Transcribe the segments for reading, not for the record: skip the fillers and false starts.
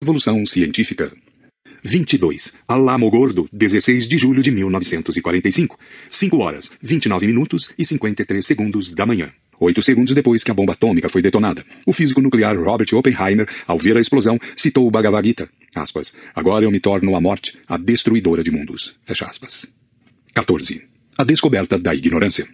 Revolução Científica. 22. Alamogordo, 16 de julho de 1945. 5 horas, 29 minutos e 53 segundos da manhã. 8 segundos depois que a bomba atômica foi detonada, o físico nuclear Robert Oppenheimer, ao ver a explosão, citou o Bhagavad Gita. Aspas. Agora eu me torno a morte, a destruidora de mundos. Fecha aspas. 14. A descoberta da ignorância.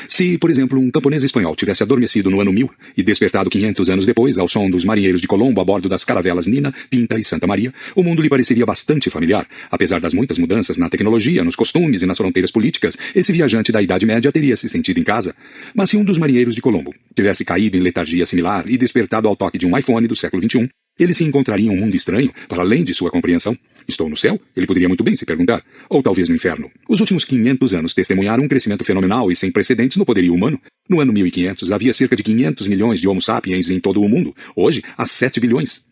Se, por exemplo, um camponês espanhol tivesse adormecido no ano 1000 e despertado 500 anos depois ao som dos marinheiros de Colombo a bordo das caravelas Nina, Pinta e Santa Maria, o mundo lhe pareceria bastante familiar. Apesar das muitas mudanças na tecnologia, nos costumes e nas fronteiras políticas, esse viajante da Idade Média teria se sentido em casa. Mas se um dos marinheiros de Colombo tivesse caído em letargia similar e despertado ao toque de um iPhone do século XXI, ele se encontraria em um mundo estranho, para além de sua compreensão. Estou no céu? Ele poderia muito bem se perguntar. Ou talvez no inferno. Os últimos 500 anos testemunharam um crescimento fenomenal e sem precedentes no poderio humano. No ano 1500 havia cerca de 500 milhões de Homo sapiens em todo o mundo. Hoje, há 7 bilhões.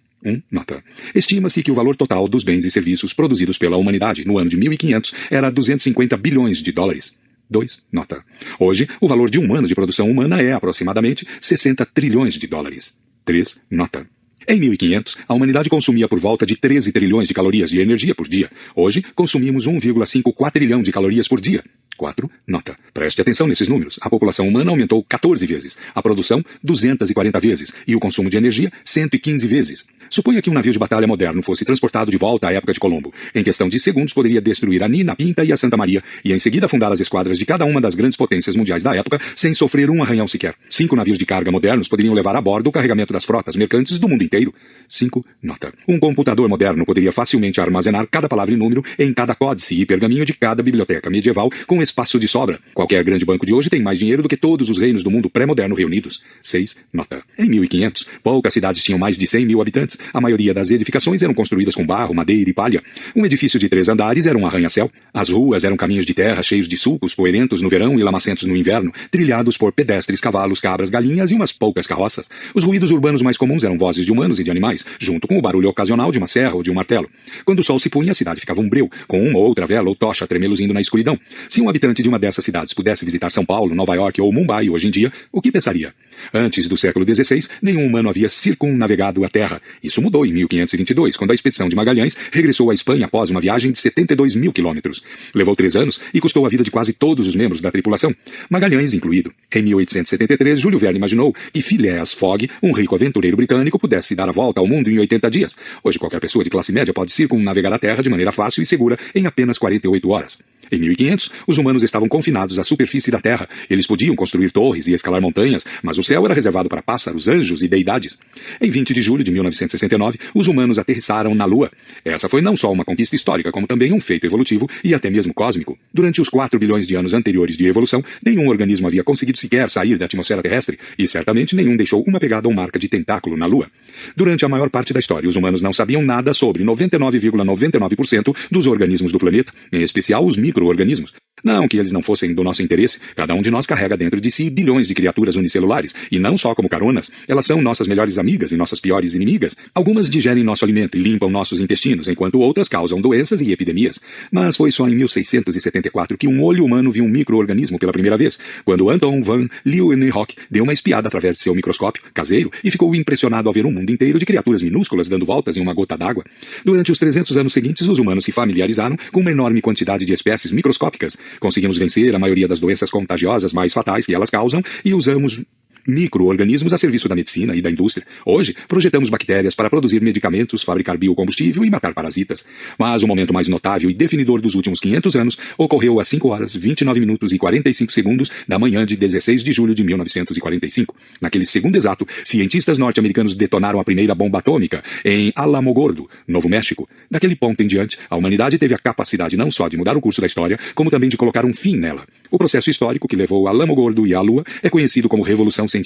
Nota. Estima-se que o valor total dos bens e serviços produzidos pela humanidade no ano de 1500 era 250 bilhões de dólares. 2. Nota. Hoje, o valor de um ano de produção humana é aproximadamente 60 trilhões de dólares. 3. Nota. Em 1500, a humanidade consumia por volta de 13 trilhões de calorias de energia por dia. Hoje, consumimos 1,5 quatrilhão de calorias por dia. 4. Nota. Preste atenção nesses números. A população humana aumentou 14 vezes, a produção 240 vezes e o consumo de energia 115 vezes. Suponha que um navio de batalha moderno fosse transportado de volta à época de Colombo. Em questão de segundos poderia destruir a Nina, a Pinta e a Santa Maria e em seguida afundar as esquadras de cada uma das grandes potências mundiais da época sem sofrer um arranhão sequer. 5 navios de carga modernos poderiam levar a bordo o carregamento das frotas mercantes do mundo inteiro. 5. Nota. Um computador moderno poderia facilmente armazenar cada palavra e número em cada códice e pergaminho de cada biblioteca medieval com espaço de sobra. Qualquer grande banco de hoje tem mais dinheiro do que todos os reinos do mundo pré-moderno reunidos. 6. Nota. Em 1500, poucas cidades tinham mais de 100 mil habitantes. A maioria das edificações eram construídas com barro, madeira e palha. Um edifício de 3 andares era um arranha-céu. As ruas eram caminhos de terra cheios de sulcos, poeirentos no verão e lamacentos no inverno, trilhados por pedestres, cavalos, cabras, galinhas e umas poucas carroças. Os ruídos urbanos mais comuns eram vozes de humanos e de animais, junto com o barulho ocasional de uma serra ou de um martelo. Quando o sol se punha, a cidade ficava um breu, com uma ou outra vela ou tocha tremeluzindo na escuridão. Se um habitante de uma dessas cidades pudesse visitar São Paulo, Nova York ou Mumbai hoje em dia, o que pensaria? Antes do século XVI, nenhum humano havia circunnavegado a Terra. Isso mudou em 1522, quando a expedição de Magalhães regressou à Espanha após uma viagem de 72 mil quilômetros. Levou 3 anos e custou a vida de quase todos os membros da tripulação, Magalhães incluído. Em 1873, Júlio Verne imaginou que Phileas Fogg, um rico aventureiro britânico, pudesse dar a volta ao mundo em 80 dias. Hoje qualquer pessoa de classe média pode circunnavegar a Terra de maneira fácil e segura em apenas 48 horas. Em 1500, os humanos estavam confinados à superfície da Terra. Eles podiam construir torres e escalar montanhas, mas o céu era reservado para pássaros, anjos e deidades. Em 20 de julho de 1969, os humanos aterrissaram na Lua. Essa foi não só uma conquista histórica, como também um feito evolutivo e até mesmo cósmico. Durante os 4 bilhões de anos anteriores de evolução, nenhum organismo havia conseguido sequer sair da atmosfera terrestre, e certamente nenhum deixou uma pegada ou marca de tentáculo na Lua. Durante a maior parte da história, os humanos não sabiam nada sobre 99,99% dos organismos do planeta, em especial os micro-organismos. Não que eles não fossem do nosso interesse, cada um de nós carrega dentro de si bilhões de criaturas unicelulares, e não só como caronas, elas são nossas melhores amigas e nossas piores inimigas. Algumas digerem nosso alimento e limpam nossos intestinos, enquanto outras causam doenças e epidemias. Mas foi só em 1674 que um olho humano viu um micro-organismo pela primeira vez, quando Anton van Leeuwenhoek deu uma espiada através de seu microscópio caseiro e ficou impressionado ao ver um mundo inteiro de criaturas minúsculas dando voltas em uma gota d'água. Durante os 300 anos seguintes, os humanos se familiarizaram com uma enorme quantidade de espécies microscópicas. Conseguimos vencer a maioria das doenças contagiosas mais fatais que elas causam e usamos micro-organismos a serviço da medicina e da indústria. Hoje, projetamos bactérias para produzir medicamentos, fabricar biocombustível e matar parasitas. Mas o momento mais notável e definidor dos últimos 500 anos ocorreu às 5 horas, 29 minutos e 45 segundos da manhã de 16 de julho de 1945. Naquele segundo exato, cientistas norte-americanos detonaram a primeira bomba atômica em Alamogordo, Novo México. Daquele ponto em diante, a humanidade teve a capacidade não só de mudar o curso da história, como também de colocar um fim nela. O processo histórico que levou a Alamogordo e à Lua é conhecido como Revolução Científica.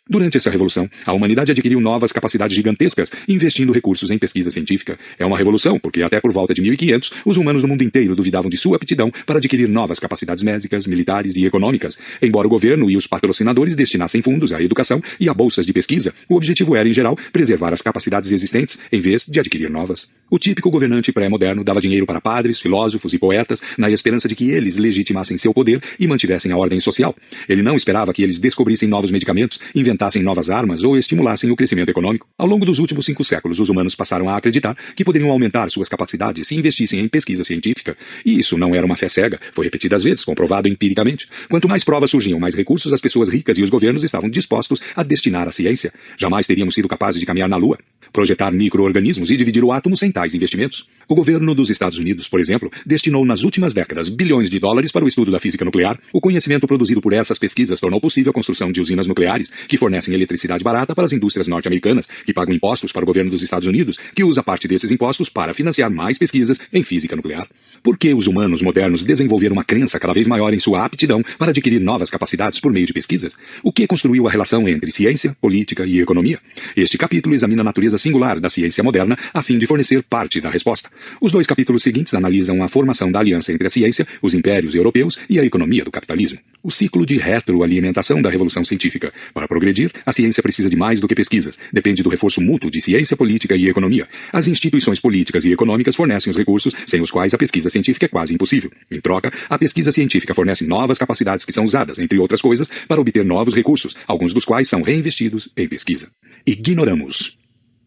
Durante essa revolução, a humanidade adquiriu novas capacidades gigantescas, investindo recursos em pesquisa científica. É uma revolução porque até por volta de 1500, os humanos no mundo inteiro duvidavam de sua aptidão para adquirir novas capacidades médicas, militares e econômicas. Embora o governo e os patrocinadores destinassem fundos à educação e a bolsas de pesquisa, o objetivo era, em geral, preservar as capacidades existentes em vez de adquirir novas. O típico governante pré-moderno dava dinheiro para padres, filósofos e poetas na esperança de que eles legitimassem seu poder e mantivessem a ordem social. Ele não esperava que eles descobrissem novos medicamentos medicamentos, inventassem novas armas ou estimulassem o crescimento econômico. Ao longo dos últimos 5 séculos, os humanos passaram a acreditar que poderiam aumentar suas capacidades se investissem em pesquisa científica. E isso não era uma fé cega, foi repetidas vezes, comprovado empiricamente. Quanto mais provas surgiam, mais recursos as pessoas ricas e os governos estavam dispostos a destinar à ciência. Jamais teríamos sido capazes de caminhar na Lua, projetar micro-organismos e dividir o átomo sem tais investimentos. O governo dos Estados Unidos, por exemplo, destinou nas últimas décadas bilhões de dólares para o estudo da física nuclear. O conhecimento produzido por essas pesquisas tornou possível a construção de usinas nucleares que fornecem eletricidade barata para as indústrias norte-americanas, que pagam impostos para o governo dos Estados Unidos, que usa parte desses impostos para financiar mais pesquisas em física nuclear. Por que os humanos modernos desenvolveram uma crença cada vez maior em sua aptidão para adquirir novas capacidades por meio de pesquisas? O que construiu a relação entre ciência, política e economia? Este capítulo examina a natureza singular da ciência moderna a fim de fornecer parte da resposta. Os 2 capítulos seguintes analisam a formação da aliança entre a ciência, os impérios europeus e a economia do capitalismo. O ciclo de retroalimentação da revolução científica. Para progredir, a ciência precisa de mais do que pesquisas. Depende do reforço mútuo de ciência, política e economia. As instituições políticas e econômicas fornecem os recursos sem os quais a pesquisa científica é quase impossível. Em troca, a pesquisa científica fornece novas capacidades que são usadas, entre outras coisas, para obter novos recursos, alguns dos quais são reinvestidos em pesquisa. Ignoramos.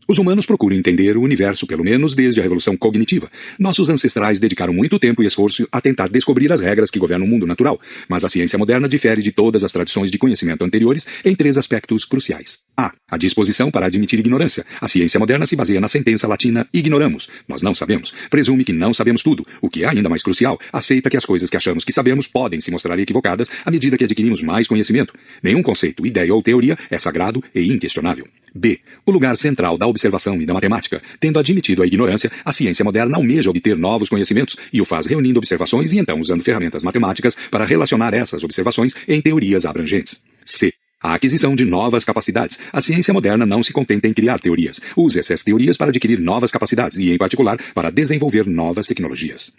Os humanos procuram entender o universo, pelo menos desde a Revolução Cognitiva. Nossos ancestrais dedicaram muito tempo e esforço a tentar descobrir as regras que governam o mundo natural, mas a ciência moderna difere de todas as tradições de conhecimento anteriores em 3 aspectos cruciais. A disposição para admitir ignorância. A ciência moderna se baseia na sentença latina ignoramus. Nós não sabemos. Presume que não sabemos tudo. O que é ainda mais crucial, aceita que as coisas que achamos que sabemos podem se mostrar equivocadas à medida que adquirimos mais conhecimento. Nenhum conceito, ideia ou teoria é sagrado e inquestionável. B. O lugar central da observação e da matemática. Tendo admitido a ignorância, a ciência moderna almeja obter novos conhecimentos e o faz reunindo observações e então usando ferramentas matemáticas para relacionar essas observações em teorias abrangentes. C. A aquisição de novas capacidades. A ciência moderna não se contenta em criar teorias. Usa essas teorias para adquirir novas capacidades e, em particular, para desenvolver novas tecnologias.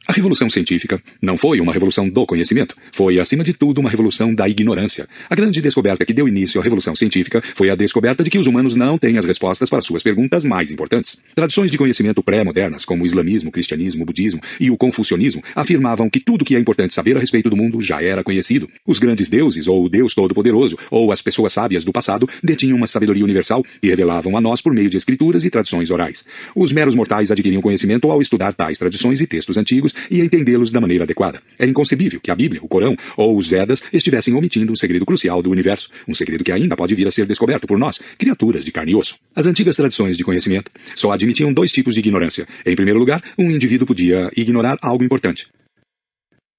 A revolução científica não foi uma revolução do conhecimento, foi, acima de tudo, uma revolução da ignorância. A grande descoberta que deu início à revolução científica foi a descoberta de que os humanos não têm as respostas para suas perguntas mais importantes. Tradições de conhecimento pré-modernas, como o islamismo, o cristianismo, o budismo e o confucionismo, afirmavam que tudo que é importante saber a respeito do mundo já era conhecido. Os grandes deuses, ou o Deus Todo-Poderoso, ou as pessoas sábias do passado, detinham uma sabedoria universal e revelavam a nós por meio de escrituras e tradições orais. Os meros mortais adquiriam conhecimento ao estudar tais tradições e textos antigos e entendê-los da maneira adequada. É inconcebível que a Bíblia, o Corão ou os Vedas estivessem omitindo um segredo crucial do universo, um segredo que ainda pode vir a ser descoberto por nós, criaturas de carne e osso. As antigas tradições de conhecimento só admitiam 2 tipos de ignorância. Em primeiro lugar, um indivíduo podia ignorar algo importante.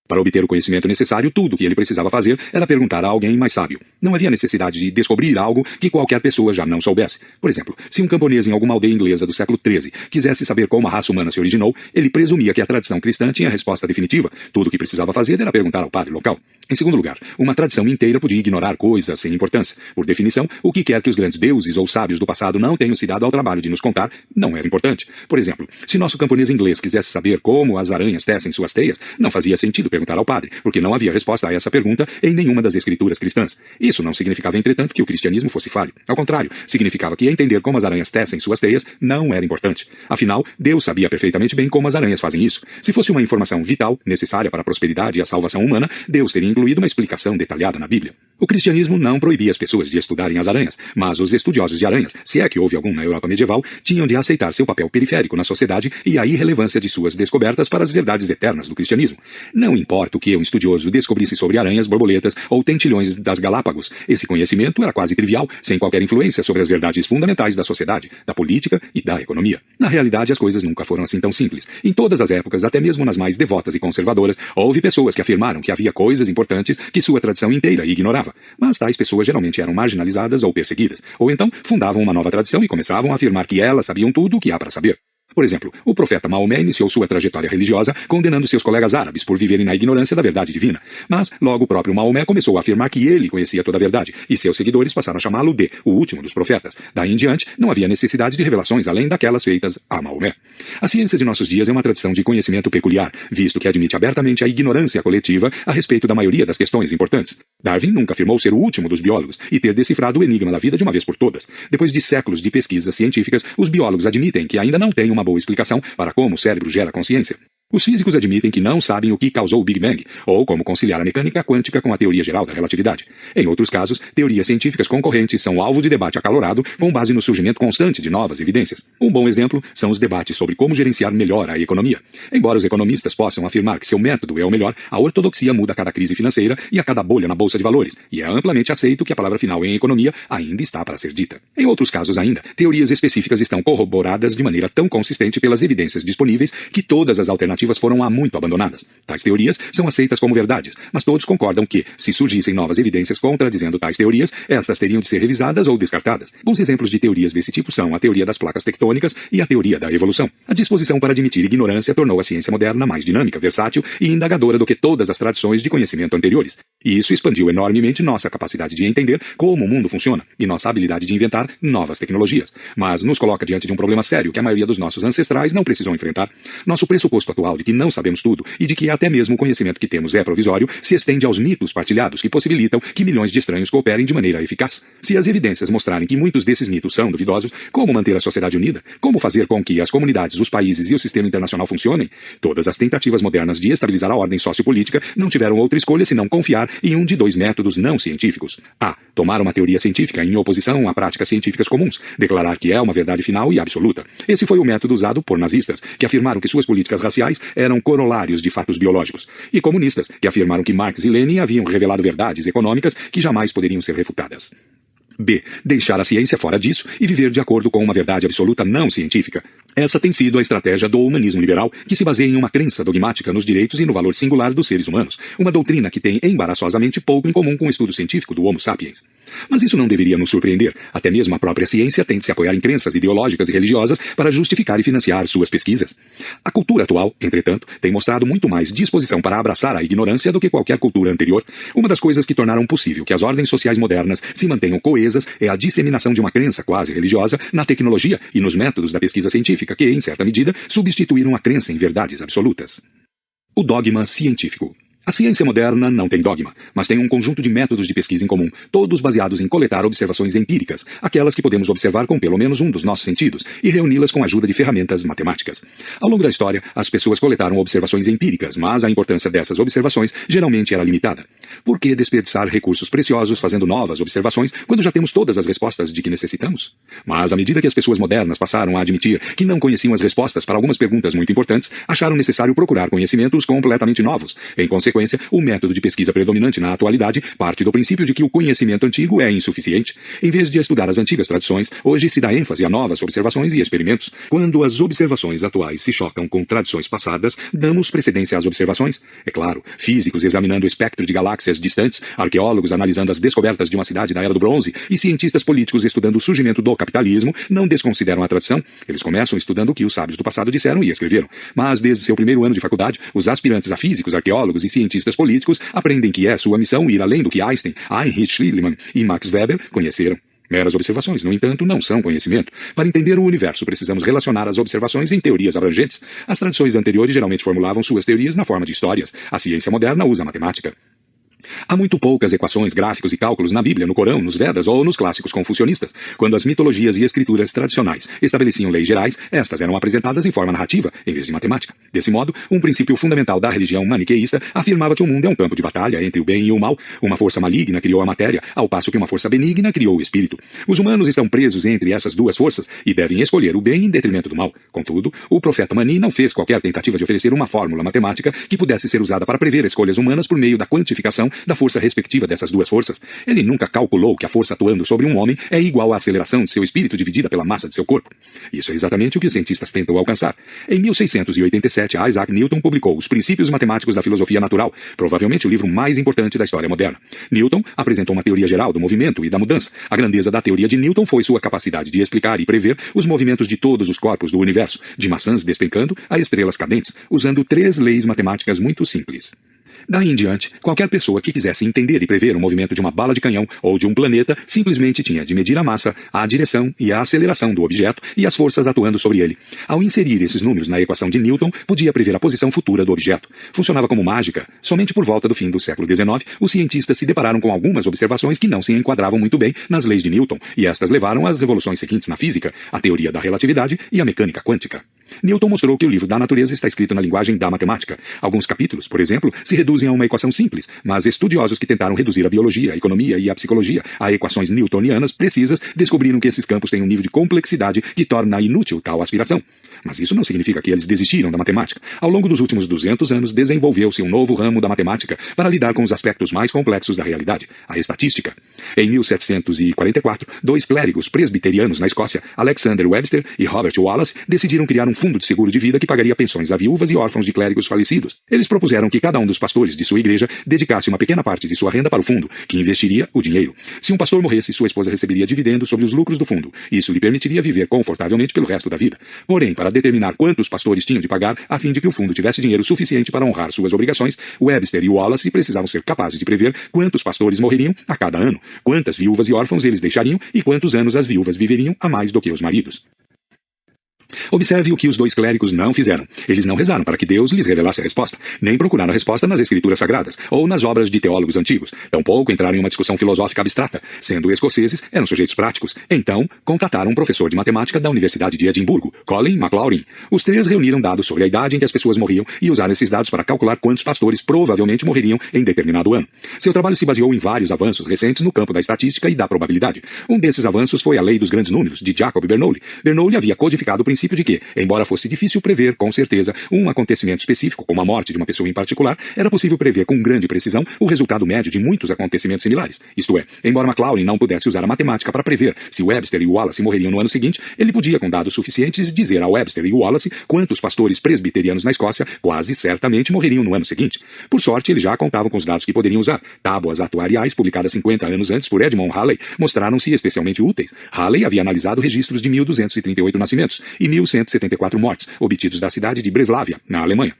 Para obter o conhecimento necessário, tudo o que ele precisava fazer era perguntar a alguém mais sábio. Não havia necessidade de descobrir algo que qualquer pessoa já não soubesse. Por exemplo, se um camponês em alguma aldeia inglesa do século XIII quisesse saber como a raça humana se originou, ele presumia que a tradição cristã tinha a resposta definitiva. Tudo o que precisava fazer era perguntar ao padre local. Em segundo lugar, uma tradição inteira podia ignorar coisas sem importância. Por definição, o que quer que os grandes deuses ou sábios do passado não tenham se dado ao trabalho de nos contar, não era importante. Por exemplo, se nosso camponês inglês quisesse saber como as aranhas tecem suas teias, não fazia sentido perguntar ao padre, porque não havia resposta a essa pergunta em nenhuma das escrituras cristãs. Isso não significava, entretanto, que o cristianismo fosse falho. Ao contrário, significava que entender como as aranhas tecem suas teias não era importante. Afinal, Deus sabia perfeitamente bem como as aranhas fazem isso. Se fosse uma informação vital, necessária para a prosperidade e a salvação humana, Deus teria incluído uma explicação detalhada na Bíblia. O cristianismo não proibia as pessoas de estudarem as aranhas, mas os estudiosos de aranhas, se é que houve algum na Europa medieval, tinham de aceitar seu papel periférico na sociedade e a irrelevância de suas descobertas para as verdades eternas do cristianismo. Não importa o que um estudioso descobrisse sobre aranhas, borboletas ou tentilhões das Galápagos, esse conhecimento era quase trivial, sem qualquer influência sobre as verdades fundamentais da sociedade, da política e da economia. Na realidade, as coisas nunca foram assim tão simples. Em todas as épocas, até mesmo nas mais devotas e conservadoras, houve pessoas que afirmaram que havia coisas importantes que sua tradição inteira ignorava. Mas tais pessoas geralmente eram marginalizadas ou perseguidas, ou então fundavam uma nova tradição e começavam a afirmar que elas sabiam tudo o que há para saber. Por exemplo, o profeta Maomé iniciou sua trajetória religiosa condenando seus colegas árabes por viverem na ignorância da verdade divina. Mas, logo o próprio Maomé começou a afirmar que ele conhecia toda a verdade, e seus seguidores passaram a chamá-lo de o último dos profetas. Daí em diante, não havia necessidade de revelações além daquelas feitas a Maomé. A ciência de nossos dias é uma tradição de conhecimento peculiar, visto que admite abertamente a ignorância coletiva a respeito da maioria das questões importantes. Darwin nunca afirmou ser o último dos biólogos e ter decifrado o enigma da vida de uma vez por todas. Depois de séculos de pesquisas científicas, os biólogos admitem que ainda não têm uma boa explicação para como o cérebro gera consciência. Os físicos admitem que não sabem o que causou o Big Bang, ou como conciliar a mecânica quântica com a teoria geral da relatividade. Em outros casos, teorias científicas concorrentes são alvo de debate acalorado com base no surgimento constante de novas evidências. Um bom exemplo são os debates sobre como gerenciar melhor a economia. Embora os economistas possam afirmar que seu método é o melhor, a ortodoxia muda a cada crise financeira e a cada bolha na bolsa de valores, e é amplamente aceito que a palavra final em economia ainda está para ser dita. Em outros casos ainda, teorias específicas estão corroboradas de maneira tão consistente pelas evidências disponíveis que todas as alternativas foram há muito abandonadas. Tais teorias são aceitas como verdades, mas todos concordam que, se surgissem novas evidências contradizendo tais teorias, estas teriam de ser revisadas ou descartadas. Bons exemplos de teorias desse tipo são a teoria das placas tectônicas e a teoria da evolução. A disposição para admitir ignorância tornou a ciência moderna mais dinâmica, versátil e indagadora do que todas as tradições de conhecimento anteriores. E isso expandiu enormemente nossa capacidade de entender como o mundo funciona e nossa habilidade de inventar novas tecnologias. Mas nos coloca diante de um problema sério que a maioria dos nossos ancestrais não precisou enfrentar. Nosso pressuposto atual de que não sabemos tudo e de que até mesmo o conhecimento que temos é provisório se estende aos mitos partilhados que possibilitam que milhões de estranhos cooperem de maneira eficaz. Se as evidências mostrarem que muitos desses mitos são duvidosos, como manter a sociedade unida? Como fazer com que as comunidades, os países e o sistema internacional funcionem? Todas as tentativas modernas de estabilizar a ordem sociopolítica não tiveram outra escolha senão confiar em um de dois métodos não científicos. A. Tomar uma teoria científica em oposição a práticas científicas comuns, declarar que é uma verdade final e absoluta. Esse foi o método usado por nazistas, que afirmaram que suas políticas raciais eram corolários de fatos biológicos, e comunistas, que afirmaram que Marx e Lenin haviam revelado verdades econômicas que jamais poderiam ser refutadas. B. Deixar a ciência fora disso e viver de acordo com uma verdade absoluta não científica. Essa tem sido a estratégia do humanismo liberal, que se baseia em uma crença dogmática nos direitos e no valor singular dos seres humanos, uma doutrina que tem embaraçosamente pouco em comum com o estudo científico do Homo sapiens. Mas isso não deveria nos surpreender. Até mesmo a própria ciência tem de se apoiar em crenças ideológicas e religiosas para justificar e financiar suas pesquisas. A cultura atual, entretanto, tem mostrado muito mais disposição para abraçar a ignorância do que qualquer cultura anterior. Uma das coisas que tornaram possível que as ordens sociais modernas se mantenham coesas é a disseminação de uma crença quase religiosa na tecnologia e nos métodos da pesquisa científica que, em certa medida, substituíram a crença em verdades absolutas. O dogma científico. A ciência moderna não tem dogma, mas tem um conjunto de métodos de pesquisa em comum, todos baseados em coletar observações empíricas, aquelas que podemos observar com pelo menos um dos nossos sentidos, e reuni-las com a ajuda de ferramentas matemáticas. Ao longo da história, as pessoas coletaram observações empíricas, mas a importância dessas observações geralmente era limitada. Por que desperdiçar recursos preciosos fazendo novas observações quando já temos todas as respostas de que necessitamos? Mas à medida que as pessoas modernas passaram a admitir que não conheciam as respostas para algumas perguntas muito importantes, acharam necessário procurar conhecimentos completamente novos. Em consequência, o método de pesquisa predominante na atualidade parte do princípio de que o conhecimento antigo é insuficiente. Em vez de estudar as antigas tradições, hoje se dá ênfase a novas observações e experimentos. Quando as observações atuais se chocam com tradições passadas, damos precedência às observações. É claro, físicos examinando o espectro de galáxias distantes, arqueólogos analisando as descobertas de uma cidade da Era do Bronze e cientistas políticos estudando o surgimento do capitalismo não desconsideram a tradição. Eles começam estudando o que os sábios do passado disseram e escreveram. Mas desde seu primeiro ano de faculdade, os aspirantes a físicos, arqueólogos e cientistas políticos aprendem que é sua missão ir além do que Einstein, Heinrich Schliemann e Max Weber conheceram. Meras observações, no entanto, não são conhecimento. Para entender o universo, precisamos relacionar as observações em teorias abrangentes. As tradições anteriores geralmente formulavam suas teorias na forma de histórias. A ciência moderna usa a matemática. Há muito poucas equações, gráficos e cálculos na Bíblia, no Corão, nos Vedas ou nos clássicos confucionistas. Quando as mitologias e escrituras tradicionais estabeleciam leis gerais, estas eram apresentadas em forma narrativa, em vez de matemática. Desse modo, um princípio fundamental da religião maniqueísta afirmava que o mundo é um campo de batalha entre o bem e o mal. Uma força maligna criou a matéria, ao passo que uma força benigna criou o espírito. Os humanos estão presos entre essas duas forças e devem escolher o bem em detrimento do mal. Contudo, o profeta Mani não fez qualquer tentativa de oferecer uma fórmula matemática que pudesse ser usada para prever escolhas humanas por meio da quantificação da força respectiva dessas duas forças. Ele nunca calculou que a força atuando sobre um homem é igual à aceleração de seu espírito dividida pela massa de seu corpo. Isso é exatamente o que os cientistas tentam alcançar. Em 1687, Isaac Newton publicou Os Princípios Matemáticos da Filosofia Natural, provavelmente o livro mais importante da história moderna. Newton apresentou uma teoria geral do movimento e da mudança. A grandeza da teoria de Newton foi sua capacidade de explicar e prever os movimentos de todos os corpos do universo, de maçãs despencando a estrelas cadentes, usando 3 leis matemáticas muito simples. Daí em diante, qualquer pessoa que quisesse entender e prever o movimento de uma bala de canhão ou de um planeta simplesmente tinha de medir a massa, a direção e a aceleração do objeto e as forças atuando sobre ele. Ao inserir esses números na equação de Newton, podia prever a posição futura do objeto. Funcionava como mágica. Somente por volta do fim do século XIX, os cientistas se depararam com algumas observações que não se enquadravam muito bem nas leis de Newton, e estas levaram às revoluções seguintes na física, a teoria da relatividade e a mecânica quântica. Newton mostrou que o livro da natureza está escrito na linguagem da matemática. Alguns capítulos, por exemplo, se reduzem a uma equação simples, mas estudiosos que tentaram reduzir a biologia, a economia e a psicologia a equações newtonianas precisas descobriram que esses campos têm um nível de complexidade que torna inútil tal aspiração. Mas isso não significa que eles desistiram da matemática. Ao longo dos últimos 200 anos, desenvolveu-se um novo ramo da matemática para lidar com os aspectos mais complexos da realidade, a estatística. Em 1744, dois clérigos presbiterianos na Escócia, Alexander Webster e Robert Wallace, decidiram criar um fundo de seguro de vida que pagaria pensões a viúvas e órfãos de clérigos falecidos. Eles propuseram que cada um dos pastores de sua igreja dedicasse uma pequena parte de sua renda para o fundo, que investiria o dinheiro. Se um pastor morresse, sua esposa receberia dividendos sobre os lucros do fundo. Isso lhe permitiria viver confortavelmente pelo resto da vida. Porém, para determinar quantos pastores tinham de pagar, a fim de que o fundo tivesse dinheiro suficiente para honrar suas obrigações, Webster e Wallace precisavam ser capazes de prever quantos pastores morreriam a cada ano, quantas viúvas e órfãos eles deixariam e quantos anos as viúvas viveriam a mais do que os maridos. Observe o que os dois clérigos não fizeram. Eles não rezaram para que Deus lhes revelasse a resposta, nem procuraram a resposta nas escrituras sagradas, ou nas obras de teólogos antigos. Tampouco entraram em uma discussão filosófica abstrata. Sendo escoceses, eram sujeitos práticos. Então, contataram um professor de matemática da Universidade de Edimburgo, Colin Maclaurin. Os três reuniram dados sobre a idade em que as pessoas morriam e usaram esses dados para calcular quantos pastores provavelmente morreriam em determinado ano. Seu trabalho se baseou em vários avanços recentes no campo da estatística e da probabilidade. Um desses avanços foi a lei dos grandes números, de Jacob Bernoulli. Bernoulli havia codificado o princípio de que, embora fosse difícil prever com certeza um acontecimento específico, como a morte de uma pessoa em particular, era possível prever com grande precisão o resultado médio de muitos acontecimentos similares. Isto é, embora Maclaurin não pudesse usar a matemática para prever se Webster e Wallace morreriam no ano seguinte, ele podia, com dados suficientes, dizer a Webster e Wallace quantos pastores presbiterianos na Escócia quase certamente morreriam no ano seguinte. Por sorte, eles já contavam com os dados que poderiam usar. Tábuas atuariais publicadas 50 anos antes por Edmond Halley mostraram-se especialmente úteis. Halley havia analisado registros de 1.238 nascimentos e 1.174 mortes, obtidos da cidade de Breslávia, na Alemanha.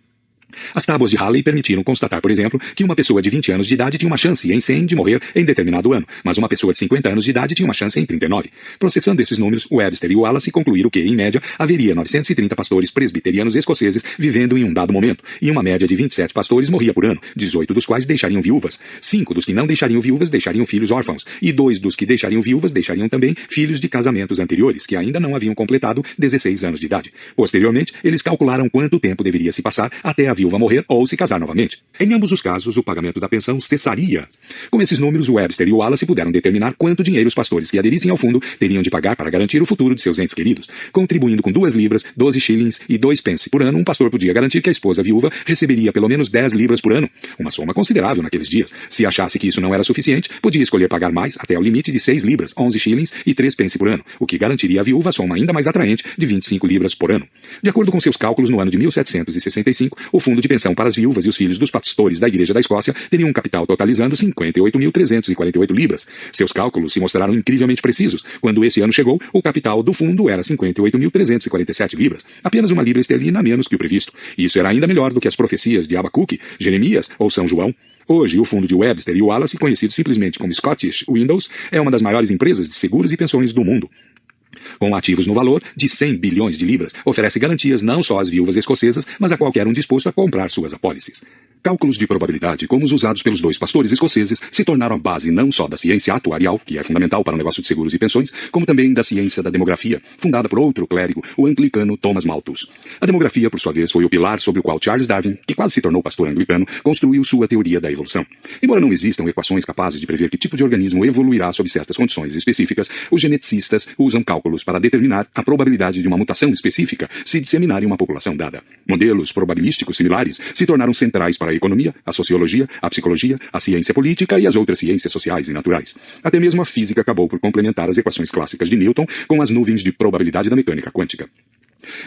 As tábuas de Halley permitiram constatar, por exemplo, que uma pessoa de 20 anos de idade tinha uma chance em 100 de morrer em determinado ano, mas uma pessoa de 50 anos de idade tinha uma chance em 39. Processando esses números, Webster e Wallace concluíram que, em média, haveria 930 pastores presbiterianos escoceses vivendo em um dado momento, e uma média de 27 pastores morria por ano, 18 dos quais deixariam viúvas. 5 dos que não deixariam viúvas deixariam filhos órfãos, e 2 dos que deixariam viúvas deixariam também filhos de casamentos anteriores, que ainda não haviam completado 16 anos de idade. Posteriormente, eles calcularam quanto tempo deveria se passar até a viúva morrer ou se casar novamente. Em ambos os casos, o pagamento da pensão cessaria. Com esses números, Webster e Wallace puderam determinar quanto dinheiro os pastores que aderissem ao fundo teriam de pagar para garantir o futuro de seus entes queridos. Contribuindo com 2 libras, 12 shillings e 2 pence por ano, um pastor podia garantir que a esposa viúva receberia pelo menos 10 libras por ano, uma soma considerável naqueles dias. Se achasse que isso não era suficiente, podia escolher pagar mais até o limite de 6 libras, 11 shillings e 3 pence por ano, o que garantiria à viúva a soma ainda mais atraente de 25 libras por ano. De acordo com seus cálculos, no ano de 1765, o fundo de pensão para as viúvas e os filhos dos pastores da Igreja da Escócia teriam um capital totalizando 58.348 libras. Seus cálculos se mostraram incrivelmente precisos. Quando esse ano chegou, o capital do fundo era 58.347 libras, apenas uma libra esterlina a menos que o previsto. Isso era ainda melhor do que as profecias de Abacuque, Jeremias ou São João. Hoje, o fundo de Webster e Wallace, conhecido simplesmente como Scottish Windows, é uma das maiores empresas de seguros e pensões do mundo. Com ativos no valor de 100 bilhões de libras, oferece garantias não só às viúvas escocesas, mas a qualquer um disposto a comprar suas apólices. Cálculos de probabilidade, como os usados pelos dois pastores escoceses, se tornaram a base não só da ciência atuarial, que é fundamental para o negócio de seguros e pensões, como também da ciência da demografia, fundada por outro clérigo, o anglicano Thomas Malthus. A demografia, por sua vez, foi o pilar sobre o qual Charles Darwin, que quase se tornou pastor anglicano, construiu sua teoria da evolução. Embora não existam equações capazes de prever que tipo de organismo evoluirá sob certas condições específicas, os geneticistas usam cálculos para determinar a probabilidade de uma mutação específica se disseminar em uma população dada. Modelos probabilísticos similares se tornaram centrais para a economia, a sociologia, a psicologia, a ciência política e as outras ciências sociais e naturais. Até mesmo a física acabou por complementar as equações clássicas de Newton com as nuvens de probabilidade da mecânica quântica.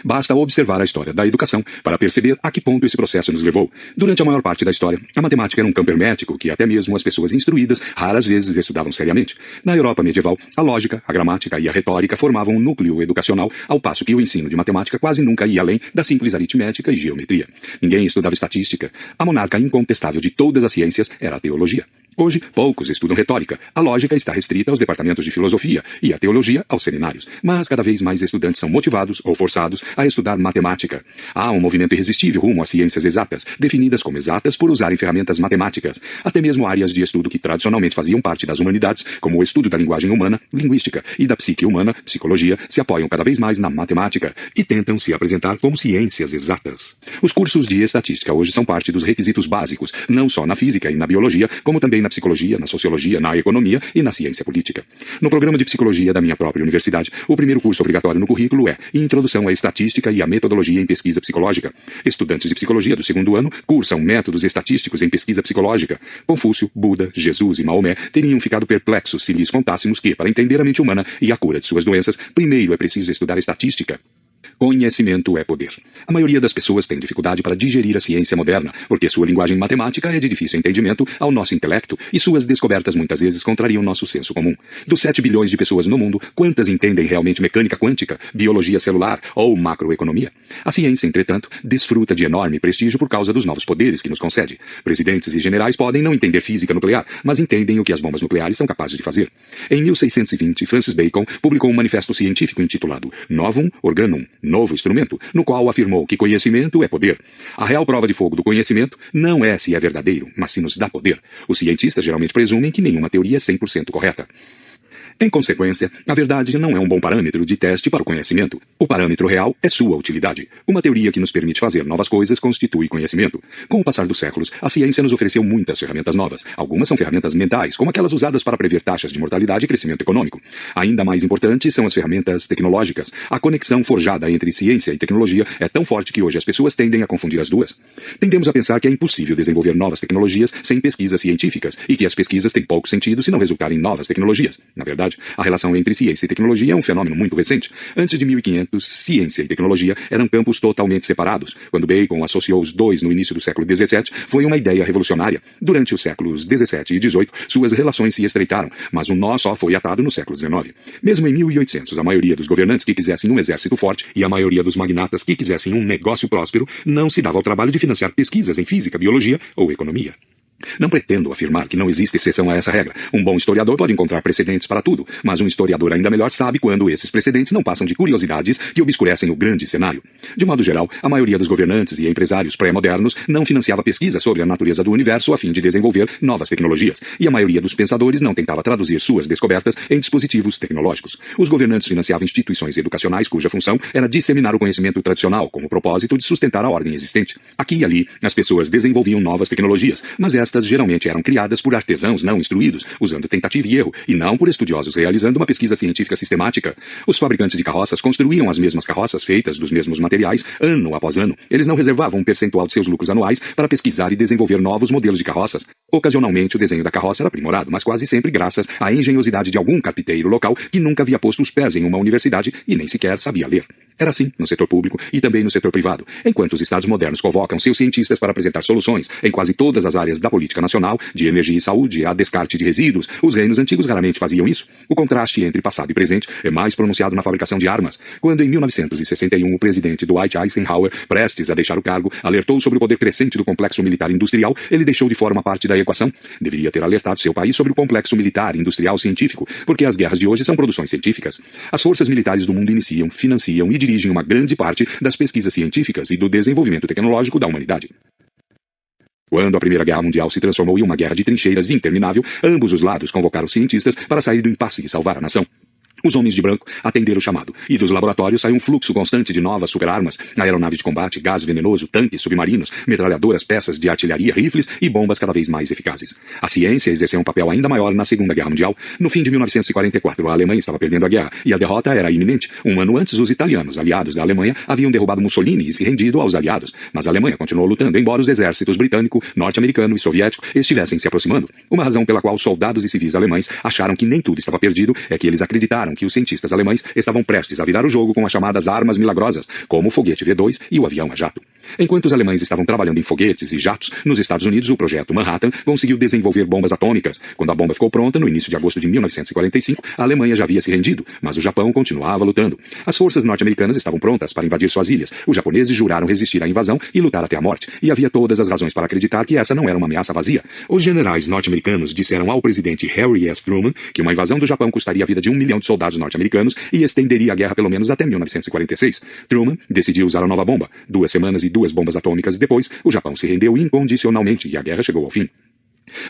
Basta observar a história da educação para perceber a que ponto esse processo nos levou. Durante a maior parte da história, a matemática era um campo hermético que até mesmo as pessoas instruídas raras vezes estudavam seriamente. Na Europa medieval, a lógica, a gramática e a retórica formavam um núcleo educacional, ao passo que o ensino de matemática quase nunca ia além da simples aritmética e geometria. Ninguém estudava estatística. A monarca incontestável de todas as ciências era a teologia. Hoje, poucos estudam retórica. A lógica está restrita aos departamentos de filosofia e a teologia aos seminários. Mas cada vez mais estudantes são motivados ou forçados a estudar matemática. Há um movimento irresistível rumo às ciências exatas, definidas como exatas por usarem ferramentas matemáticas. Até mesmo áreas de estudo que tradicionalmente faziam parte das humanidades, como o estudo da linguagem humana, linguística, e da psique humana, psicologia, se apoiam cada vez mais na matemática e tentam se apresentar como ciências exatas. Os cursos de estatística hoje são parte dos requisitos básicos, não só na física e na biologia, como também na psicologia, na sociologia, na economia e na ciência política. No programa de psicologia da minha própria universidade, o primeiro curso obrigatório no currículo é Introdução à Estatística e à Metodologia em Pesquisa Psicológica. Estudantes de psicologia do segundo ano cursam métodos estatísticos em pesquisa psicológica. Confúcio, Buda, Jesus e Maomé teriam ficado perplexos se lhes contássemos que, para entender a mente humana e a cura de suas doenças, primeiro é preciso estudar estatística. Conhecimento é poder. A maioria das pessoas tem dificuldade para digerir a ciência moderna, porque sua linguagem matemática é de difícil entendimento ao nosso intelecto, e suas descobertas muitas vezes contrariam nosso senso comum. Dos 7 bilhões de pessoas no mundo, quantas entendem realmente mecânica quântica, biologia celular ou macroeconomia? A ciência, entretanto, desfruta de enorme prestígio por causa dos novos poderes que nos concede. Presidentes e generais podem não entender física nuclear, mas entendem o que as bombas nucleares são capazes de fazer. Em 1620, Francis Bacon publicou um manifesto científico intitulado Novum Organum, Novo Instrumento, no qual afirmou que conhecimento é poder. A real prova de fogo do conhecimento não é se é verdadeiro, mas se nos dá poder. Os cientistas geralmente presumem que nenhuma teoria é 100% correta. Em consequência, a verdade não é um bom parâmetro de teste para o conhecimento. O parâmetro real é sua utilidade. Uma teoria que nos permite fazer novas coisas constitui conhecimento. Com o passar dos séculos, a ciência nos ofereceu muitas ferramentas novas. Algumas são ferramentas mentais, como aquelas usadas para prever taxas de mortalidade e crescimento econômico. Ainda mais importantes são as ferramentas tecnológicas. A conexão forjada entre ciência e tecnologia é tão forte que hoje as pessoas tendem a confundir as duas. Tendemos a pensar que é impossível desenvolver novas tecnologias sem pesquisas científicas e que as pesquisas têm pouco sentido se não resultarem em novas tecnologias. Na verdade, a relação entre ciência e tecnologia é um fenômeno muito recente. Antes de 1500, ciência e tecnologia eram campos totalmente separados. Quando Bacon associou os dois no início do século XVII, foi uma ideia revolucionária. Durante os séculos XVII e XVIII, suas relações se estreitaram, mas o nó só foi atado no século XIX. Mesmo em 1800, a maioria dos governantes que quisessem um exército forte e a maioria dos magnatas que quisessem um negócio próspero não se dava ao trabalho de financiar pesquisas em física, biologia ou economia. Não pretendo afirmar que não existe exceção a essa regra. Um bom historiador pode encontrar precedentes para tudo, mas um historiador ainda melhor sabe quando esses precedentes não passam de curiosidades que obscurecem o grande cenário. De modo geral, a maioria dos governantes e empresários pré-modernos não financiava pesquisa sobre a natureza do universo a fim de desenvolver novas tecnologias, e a maioria dos pensadores não tentava traduzir suas descobertas em dispositivos tecnológicos. Os governantes financiavam instituições educacionais cuja função era disseminar o conhecimento tradicional com o propósito de sustentar a ordem existente. Aqui e ali, as pessoas desenvolviam novas tecnologias, mas estas geralmente eram criadas por artesãos não instruídos, usando tentativa e erro, e não por estudiosos realizando uma pesquisa científica sistemática. Os fabricantes de carroças construíam as mesmas carroças feitas dos mesmos materiais, ano após ano. Eles não reservavam um percentual de seus lucros anuais para pesquisar e desenvolver novos modelos de carroças. Ocasionalmente, o desenho da carroça era aprimorado, mas quase sempre graças à engenhosidade de algum carpinteiro local que nunca havia posto os pés em uma universidade e nem sequer sabia ler. Era assim no setor público e também no setor privado. Enquanto os Estados modernos convocam seus cientistas para apresentar soluções em quase todas as áreas da política nacional, de energia e saúde, a descarte de resíduos, os reinos antigos raramente faziam isso. O contraste entre passado e presente é mais pronunciado na fabricação de armas. Quando em 1961 o presidente Dwight Eisenhower, prestes a deixar o cargo, alertou sobre o poder crescente do complexo militar industrial, ele deixou de fora uma parte da equação. Deveria ter alertado seu país sobre o complexo militar industrial científico, porque as guerras de hoje são produções científicas. As forças militares do mundo iniciam, financiam e dirigem uma grande parte das pesquisas científicas e do desenvolvimento tecnológico da humanidade. Quando a Primeira Guerra Mundial se transformou em uma guerra de trincheiras interminável, ambos os lados convocaram cientistas para sair do impasse e salvar a nação. Os homens de branco atenderam o chamado, e dos laboratórios saiu um fluxo constante de novas superarmas, aeronaves de combate, gás venenoso, tanques, submarinos, metralhadoras, peças de artilharia, rifles e bombas cada vez mais eficazes. A ciência exerceu um papel ainda maior na Segunda Guerra Mundial. No fim de 1944, a Alemanha estava perdendo a guerra, e a derrota era iminente. Um ano antes, os italianos, aliados da Alemanha, haviam derrubado Mussolini e se rendido aos aliados. Mas a Alemanha continuou lutando, embora os exércitos britânico, norte-americano e soviético estivessem se aproximando. Uma razão pela qual soldados e civis alemães acharam que nem tudo estava perdido é que eles acreditaram que os cientistas alemães estavam prestes a virar o jogo com as chamadas armas milagrosas, como o foguete V2 e o avião a jato. Enquanto os alemães estavam trabalhando em foguetes e jatos, nos Estados Unidos o projeto Manhattan conseguiu desenvolver bombas atômicas. Quando a bomba ficou pronta, no início de agosto de 1945, a Alemanha já havia se rendido, mas o Japão continuava lutando. As forças norte-americanas estavam prontas para invadir suas ilhas. Os japoneses juraram resistir à invasão e lutar até a morte, e havia todas as razões para acreditar que essa não era uma ameaça vazia. Os generais norte-americanos disseram ao presidente Harry S. Truman que uma invasão do Japão custaria a vida de 1 milhão de soldados norte-americanos e estenderia a guerra pelo menos até 1946. Truman decidiu usar a nova bomba. 2 semanas e 2 bombas atômicas depois, o Japão se rendeu incondicionalmente e a guerra chegou ao fim.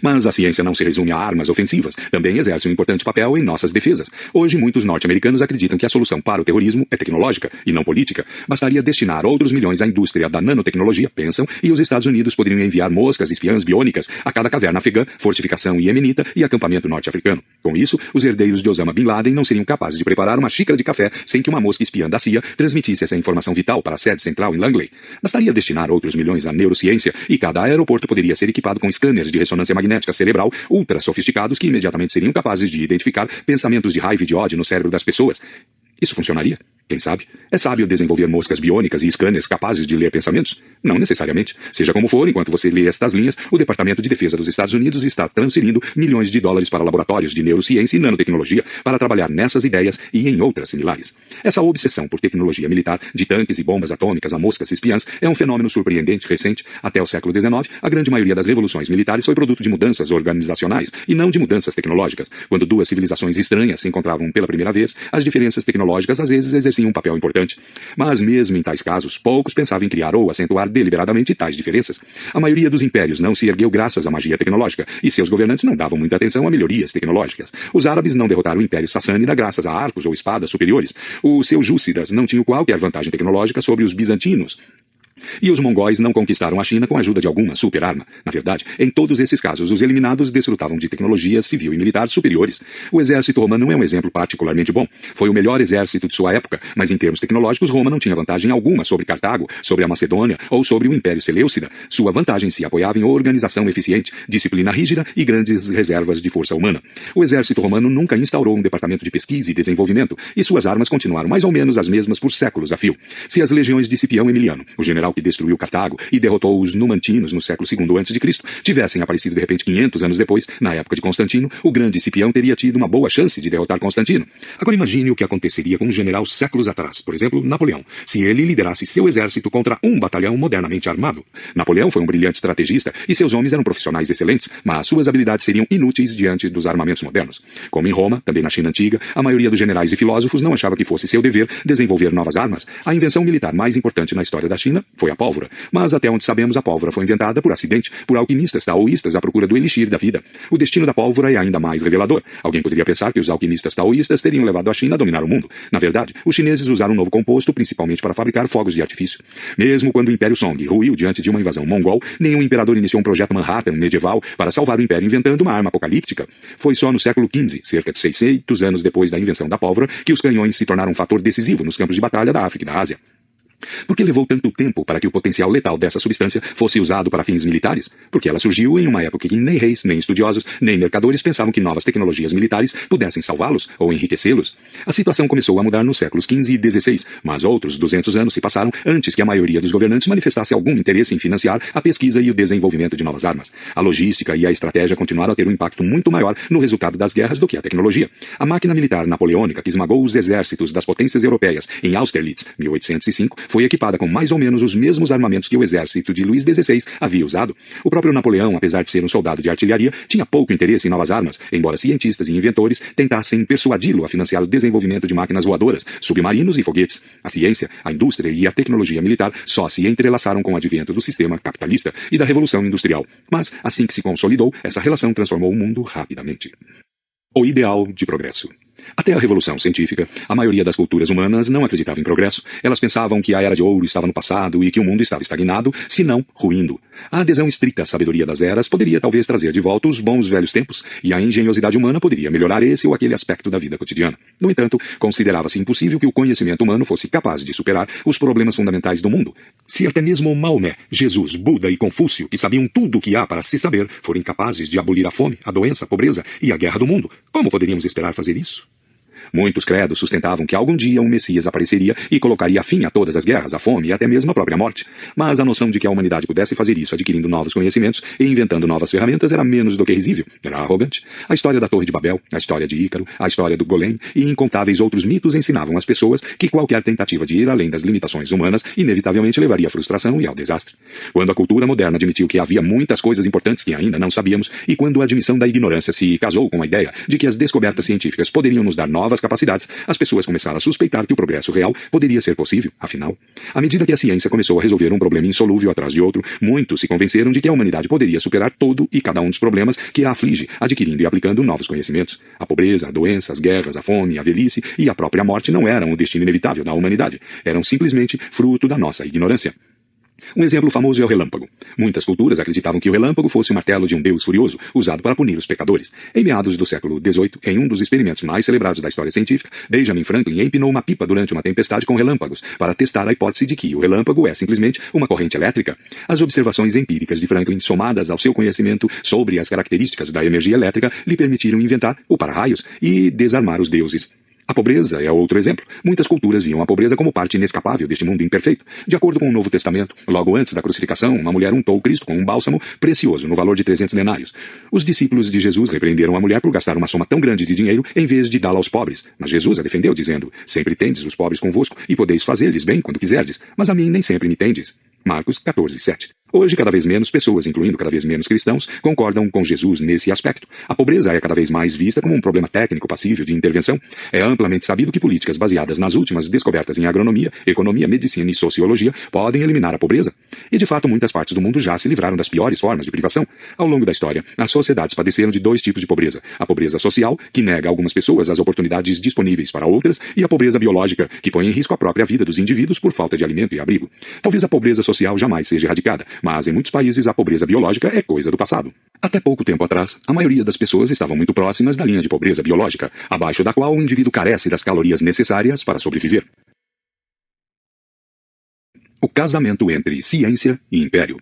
Mas a ciência não se resume a armas ofensivas, também exerce um importante papel em nossas defesas. Hoje, muitos norte-americanos acreditam que a solução para o terrorismo é tecnológica e não política. Bastaria destinar outros milhões à indústria da nanotecnologia, pensam, e os Estados Unidos poderiam enviar moscas espiãs biônicas a cada caverna afegã, fortificação iemenita e acampamento norte-africano. Com isso, os herdeiros de Osama Bin Laden não seriam capazes de preparar uma xícara de café sem que uma mosca espiã da CIA transmitisse essa informação vital para a sede central em Langley. Bastaria destinar outros milhões à neurociência e cada aeroporto poderia ser equipado com scanners de ressonância magnética cerebral ultra sofisticados que imediatamente seriam capazes de identificar pensamentos de raiva e de ódio no cérebro das pessoas. Isso funcionaria? Quem sabe? É sábio desenvolver moscas biônicas e scanners capazes de ler pensamentos? Não necessariamente. Seja como for, enquanto você lê estas linhas, o Departamento de Defesa dos Estados Unidos está transferindo milhões de dólares para laboratórios de neurociência e nanotecnologia para trabalhar nessas ideias e em outras similares. Essa obsessão por tecnologia militar, de tanques e bombas atômicas a moscas espiãs, é um fenômeno surpreendente recente. Até o século XIX, a grande maioria das revoluções militares foi produto de mudanças organizacionais e não de mudanças tecnológicas. Quando duas civilizações estranhas se encontravam pela primeira vez, as diferenças tecnológicas às vezes exerciam um papel importante. Mas mesmo em tais casos, poucos pensavam em criar ou acentuar deliberadamente tais diferenças. A maioria dos impérios não se ergueu graças à magia tecnológica, e seus governantes não davam muita atenção a melhorias tecnológicas. Os árabes não derrotaram o Império Sassânida graças a arcos ou espadas superiores. Os seljúcidas não tinham qualquer vantagem tecnológica sobre os bizantinos. E os mongóis não conquistaram a China com a ajuda de alguma super-arma. Na verdade, em todos esses casos, os eliminados desfrutavam de tecnologias civil e militar superiores. O exército romano é um exemplo particularmente bom. Foi o melhor exército de sua época, mas em termos tecnológicos, Roma não tinha vantagem alguma sobre Cartago, sobre a Macedônia ou sobre o Império Seleucida. Sua vantagem se apoiava em organização eficiente, disciplina rígida e grandes reservas de força humana. O exército romano nunca instaurou um departamento de pesquisa e desenvolvimento, e suas armas continuaram mais ou menos as mesmas por séculos a fio. Se as legiões de Cipião Emiliano, o general que destruiu Cartago e derrotou os numantinos no século II a.C., tivessem aparecido de repente 500 anos depois, na época de Constantino, o grande Cipião teria tido uma boa chance de derrotar Constantino. Agora imagine o que aconteceria com um general séculos atrás, por exemplo, Napoleão, se ele liderasse seu exército contra um batalhão modernamente armado. Napoleão foi um brilhante estrategista e seus homens eram profissionais excelentes, mas suas habilidades seriam inúteis diante dos armamentos modernos. Como em Roma, também na China antiga, a maioria dos generais e filósofos não achava que fosse seu dever desenvolver novas armas. A invenção militar mais importante na história da China foi a pólvora. Mas até onde sabemos, a pólvora foi inventada por acidente, por alquimistas taoístas à procura do elixir da vida. O destino da pólvora é ainda mais revelador. Alguém poderia pensar que os alquimistas taoístas teriam levado a China a dominar o mundo. Na verdade, os chineses usaram um novo composto principalmente para fabricar fogos de artifício. Mesmo quando o Império Song ruiu diante de uma invasão mongol, nenhum imperador iniciou um projeto Manhattan medieval para salvar o império inventando uma arma apocalíptica. Foi só no século XV, cerca de 600 anos depois da invenção da pólvora, que os canhões se tornaram um fator decisivo nos campos de batalha da África e da Ásia. Por que levou tanto tempo para que o potencial letal dessa substância fosse usado para fins militares? Porque ela surgiu em uma época em que nem reis, nem estudiosos, nem mercadores pensavam que novas tecnologias militares pudessem salvá-los ou enriquecê-los. A situação começou a mudar nos séculos XV e XVI, mas outros 200 anos se passaram antes que a maioria dos governantes manifestasse algum interesse em financiar a pesquisa e o desenvolvimento de novas armas. A logística e a estratégia continuaram a ter um impacto muito maior no resultado das guerras do que a tecnologia. A máquina militar napoleônica que esmagou os exércitos das potências europeias em Austerlitz, 1805, foi equipada com mais ou menos os mesmos armamentos que o exército de Luís XVI havia usado. O próprio Napoleão, apesar de ser um soldado de artilharia, tinha pouco interesse em novas armas, embora cientistas e inventores tentassem persuadi-lo a financiar o desenvolvimento de máquinas voadoras, submarinos e foguetes. A ciência, a indústria e a tecnologia militar só se entrelaçaram com o advento do sistema capitalista e da Revolução Industrial. Mas, assim que se consolidou, essa relação transformou o mundo rapidamente. O ideal de progresso. Até a Revolução Científica, a maioria das culturas humanas não acreditava em progresso. Elas pensavam que a Era de Ouro estava no passado e que o mundo estava estagnado, se não ruindo. A adesão estrita à sabedoria das eras poderia talvez trazer de volta os bons velhos tempos, e a engenhosidade humana poderia melhorar esse ou aquele aspecto da vida cotidiana. No entanto, considerava-se impossível que o conhecimento humano fosse capaz de superar os problemas fundamentais do mundo. Se até mesmo Maomé, Jesus, Buda e Confúcio, que sabiam tudo o que há para se saber, forem capazes de abolir a fome, a doença, a pobreza e a guerra do mundo, como poderíamos esperar fazer isso? Muitos credos sustentavam que algum dia um Messias apareceria e colocaria fim a todas as guerras, a fome e até mesmo a própria morte. Mas a noção de que a humanidade pudesse fazer isso adquirindo novos conhecimentos e inventando novas ferramentas era menos do que risível, era arrogante. A história da Torre de Babel, a história de Ícaro, a história do Golem e incontáveis outros mitos ensinavam às pessoas que qualquer tentativa de ir além das limitações humanas inevitavelmente levaria à frustração e ao desastre. Quando a cultura moderna admitiu que havia muitas coisas importantes que ainda não sabíamos e quando a admissão da ignorância se casou com a ideia de que as descobertas científicas poderiam nos dar novas capacidades, as pessoas começaram a suspeitar que o progresso real poderia ser possível. Afinal, à medida que a ciência começou a resolver um problema insolúvel atrás de outro, muitos se convenceram de que a humanidade poderia superar todo e cada um dos problemas que a aflige, adquirindo e aplicando novos conhecimentos. A pobreza, a doença, as guerras, a fome, a velhice e a própria morte não eram o destino inevitável da humanidade. Eram simplesmente fruto da nossa ignorância. Um exemplo famoso é o relâmpago. Muitas culturas acreditavam que o relâmpago fosse o martelo de um deus furioso, usado para punir os pecadores. Em meados do século XVIII, em um dos experimentos mais celebrados da história científica, Benjamin Franklin empinou uma pipa durante uma tempestade com relâmpagos, para testar a hipótese de que o relâmpago é simplesmente uma corrente elétrica. As observações empíricas de Franklin, somadas ao seu conhecimento sobre as características da energia elétrica, lhe permitiram inventar o para-raios e desarmar os deuses. A pobreza é outro exemplo. Muitas culturas viam a pobreza como parte inescapável deste mundo imperfeito. De acordo com o Novo Testamento, logo antes da crucificação, uma mulher untou Cristo com um bálsamo precioso no valor de 300 denários. Os discípulos de Jesus repreenderam a mulher por gastar uma soma tão grande de dinheiro em vez de dá-la aos pobres. Mas Jesus a defendeu, dizendo: sempre tendes os pobres convosco e podeis fazer-lhes bem quando quiserdes, mas a mim nem sempre me tendes. Marcos 14:7. Hoje, cada vez menos pessoas, incluindo cada vez menos cristãos, concordam com Jesus nesse aspecto. A pobreza é cada vez mais vista como um problema técnico passível de intervenção. É amplamente sabido que políticas baseadas nas últimas descobertas em agronomia, economia, medicina e sociologia podem eliminar a pobreza. E, de fato, muitas partes do mundo já se livraram das piores formas de privação. Ao longo da história, as sociedades padeceram de dois tipos de pobreza. A pobreza social, que nega a algumas pessoas as oportunidades disponíveis para outras, e a pobreza biológica, que põe em risco a própria vida dos indivíduos por falta de alimento e abrigo. Talvez a pobreza social jamais seja erradicada, mas em muitos países a pobreza biológica é coisa do passado. Até pouco tempo atrás, a maioria das pessoas estavam muito próximas da linha de pobreza biológica, abaixo da qual o indivíduo carece das calorias necessárias para sobreviver. O casamento entre ciência e império.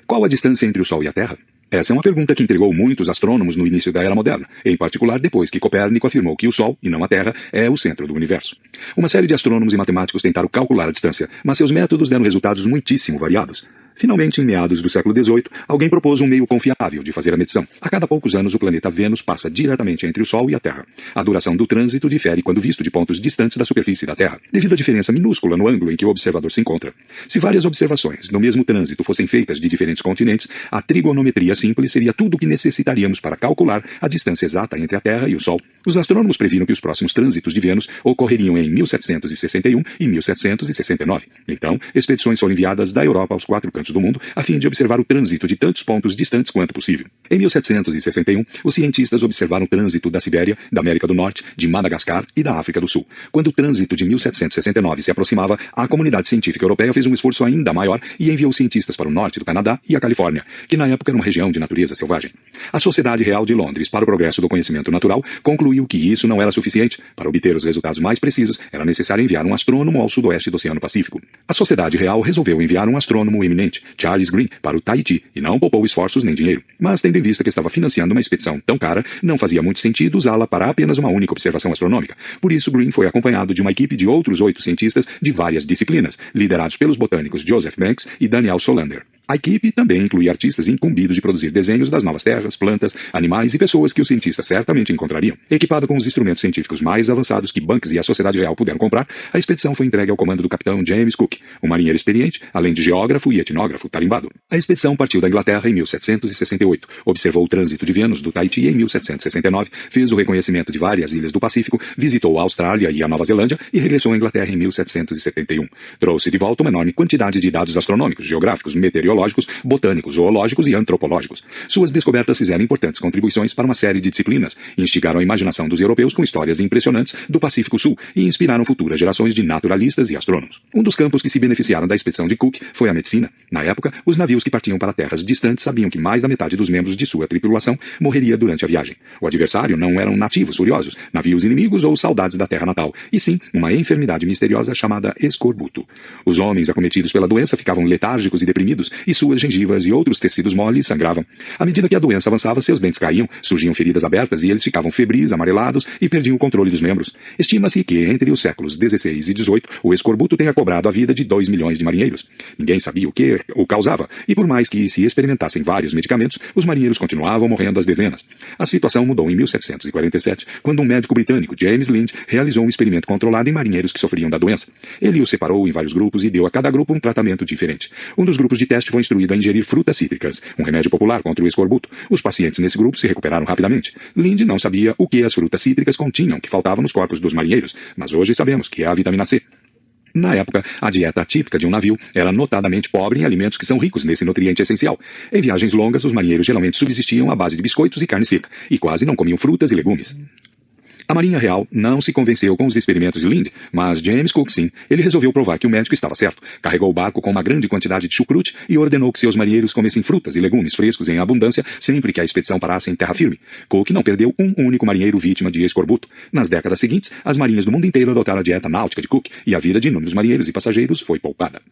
Qual a distância entre o Sol e a Terra? Essa é uma pergunta que intrigou muitos astrônomos no início da Era Moderna, em particular depois que Copérnico afirmou que o Sol, e não a Terra, é o centro do universo. Uma série de astrônomos e matemáticos tentaram calcular a distância, mas seus métodos deram resultados muitíssimo variados. Finalmente, em meados do século XVIII, alguém propôs um meio confiável de fazer a medição. A cada poucos anos, o planeta Vênus passa diretamente entre o Sol e a Terra. A duração do trânsito difere quando visto de pontos distantes da superfície da Terra, devido à diferença minúscula no ângulo em que o observador se encontra. Se várias observações no mesmo trânsito fossem feitas de diferentes continentes, a trigonometria simples seria tudo o que necessitaríamos para calcular a distância exata entre a Terra e o Sol. Os astrônomos previram que os próximos trânsitos de Vênus ocorreriam em 1761 e 1769. Então, expedições foram enviadas da Europa aos 4 cantos do mundo, a fim de observar o trânsito de tantos pontos distantes quanto possível. Em 1761, os cientistas observaram o trânsito da Sibéria, da América do Norte, de Madagascar e da África do Sul. Quando o trânsito de 1769 se aproximava, a comunidade científica europeia fez um esforço ainda maior e enviou cientistas para o norte do Canadá e a Califórnia, que na época era uma região de natureza selvagem. A Sociedade Real de Londres para o Progresso do Conhecimento Natural concluiu que isso não era suficiente. Para obter os resultados mais precisos, era necessário enviar um astrônomo ao sudoeste do Oceano Pacífico. A Sociedade Real resolveu enviar um astrônomo eminente, Charles Green, para o Tahiti, e não poupou esforços nem dinheiro. Mas, tendo em vista que estava financiando uma expedição tão cara, não fazia muito sentido usá-la para apenas uma única observação astronômica. Por isso, Green foi acompanhado de uma equipe de outros 8 cientistas de várias disciplinas, liderados pelos botânicos Joseph Banks e Daniel Solander. A equipe também inclui artistas incumbidos de produzir desenhos das novas terras, plantas, animais e pessoas que os cientistas certamente encontrariam. Equipada com os instrumentos científicos mais avançados que Banks e a Sociedade Real puderam comprar, a expedição foi entregue ao comando do capitão James Cook, um marinheiro experiente, além de geógrafo e etnógrafo tarimbado. A expedição partiu da Inglaterra em 1768, observou o trânsito de Vênus do Tahiti em 1769, fez o reconhecimento de várias ilhas do Pacífico, visitou a Austrália e a Nova Zelândia e regressou à Inglaterra em 1771. Trouxe de volta uma enorme quantidade de dados astronômicos, geográficos, meteorológicos, botânicos, zoológicos e antropológicos. Suas descobertas fizeram importantes contribuições para uma série de disciplinas, instigaram a imaginação dos europeus com histórias impressionantes do Pacífico Sul e inspiraram futuras gerações de naturalistas e astrônomos. Um dos campos que se beneficiaram da expedição de Cook foi a medicina. Na época, os navios que partiam para terras distantes sabiam que mais da metade dos membros de sua tripulação morreria durante a viagem. O adversário não eram nativos furiosos, navios inimigos ou saudades da terra natal, e sim uma enfermidade misteriosa chamada escorbuto. Os homens acometidos pela doença ficavam letárgicos e deprimidos e suas gengivas e outros tecidos moles sangravam. À medida que a doença avançava, seus dentes caíam, surgiam feridas abertas e eles ficavam febris, amarelados e perdiam o controle dos membros. Estima-se que, entre os séculos XVI e XVIII, o escorbuto tenha cobrado a vida de 2 milhões de marinheiros. Ninguém sabia o que o causava, e por mais que se experimentassem vários medicamentos, os marinheiros continuavam morrendo às dezenas. A situação mudou em 1747, quando um médico britânico, James Lind, realizou um experimento controlado em marinheiros que sofriam da doença. Ele os separou em vários grupos e deu a cada grupo um tratamento diferente. Um dos grupos de teste foi instruído a ingerir frutas cítricas, um remédio popular contra o escorbuto. Os pacientes nesse grupo se recuperaram rapidamente. Lind não sabia o que as frutas cítricas continham, que faltava nos corpos dos marinheiros, mas hoje sabemos que é a vitamina C. Na época, a dieta típica de um navio era notadamente pobre em alimentos que são ricos nesse nutriente essencial. Em viagens longas, os marinheiros geralmente subsistiam à base de biscoitos e carne seca, e quase não comiam frutas e legumes. A Marinha Real não se convenceu com os experimentos de Lind, mas James Cook sim. Ele resolveu provar que o médico estava certo. Carregou o barco com uma grande quantidade de chucrute e ordenou que seus marinheiros comessem frutas e legumes frescos em abundância sempre que a expedição parasse em terra firme. Cook não perdeu um único marinheiro vítima de escorbuto. Nas décadas seguintes, as marinhas do mundo inteiro adotaram a dieta náutica de Cook e a vida de inúmeros marinheiros e passageiros foi poupada.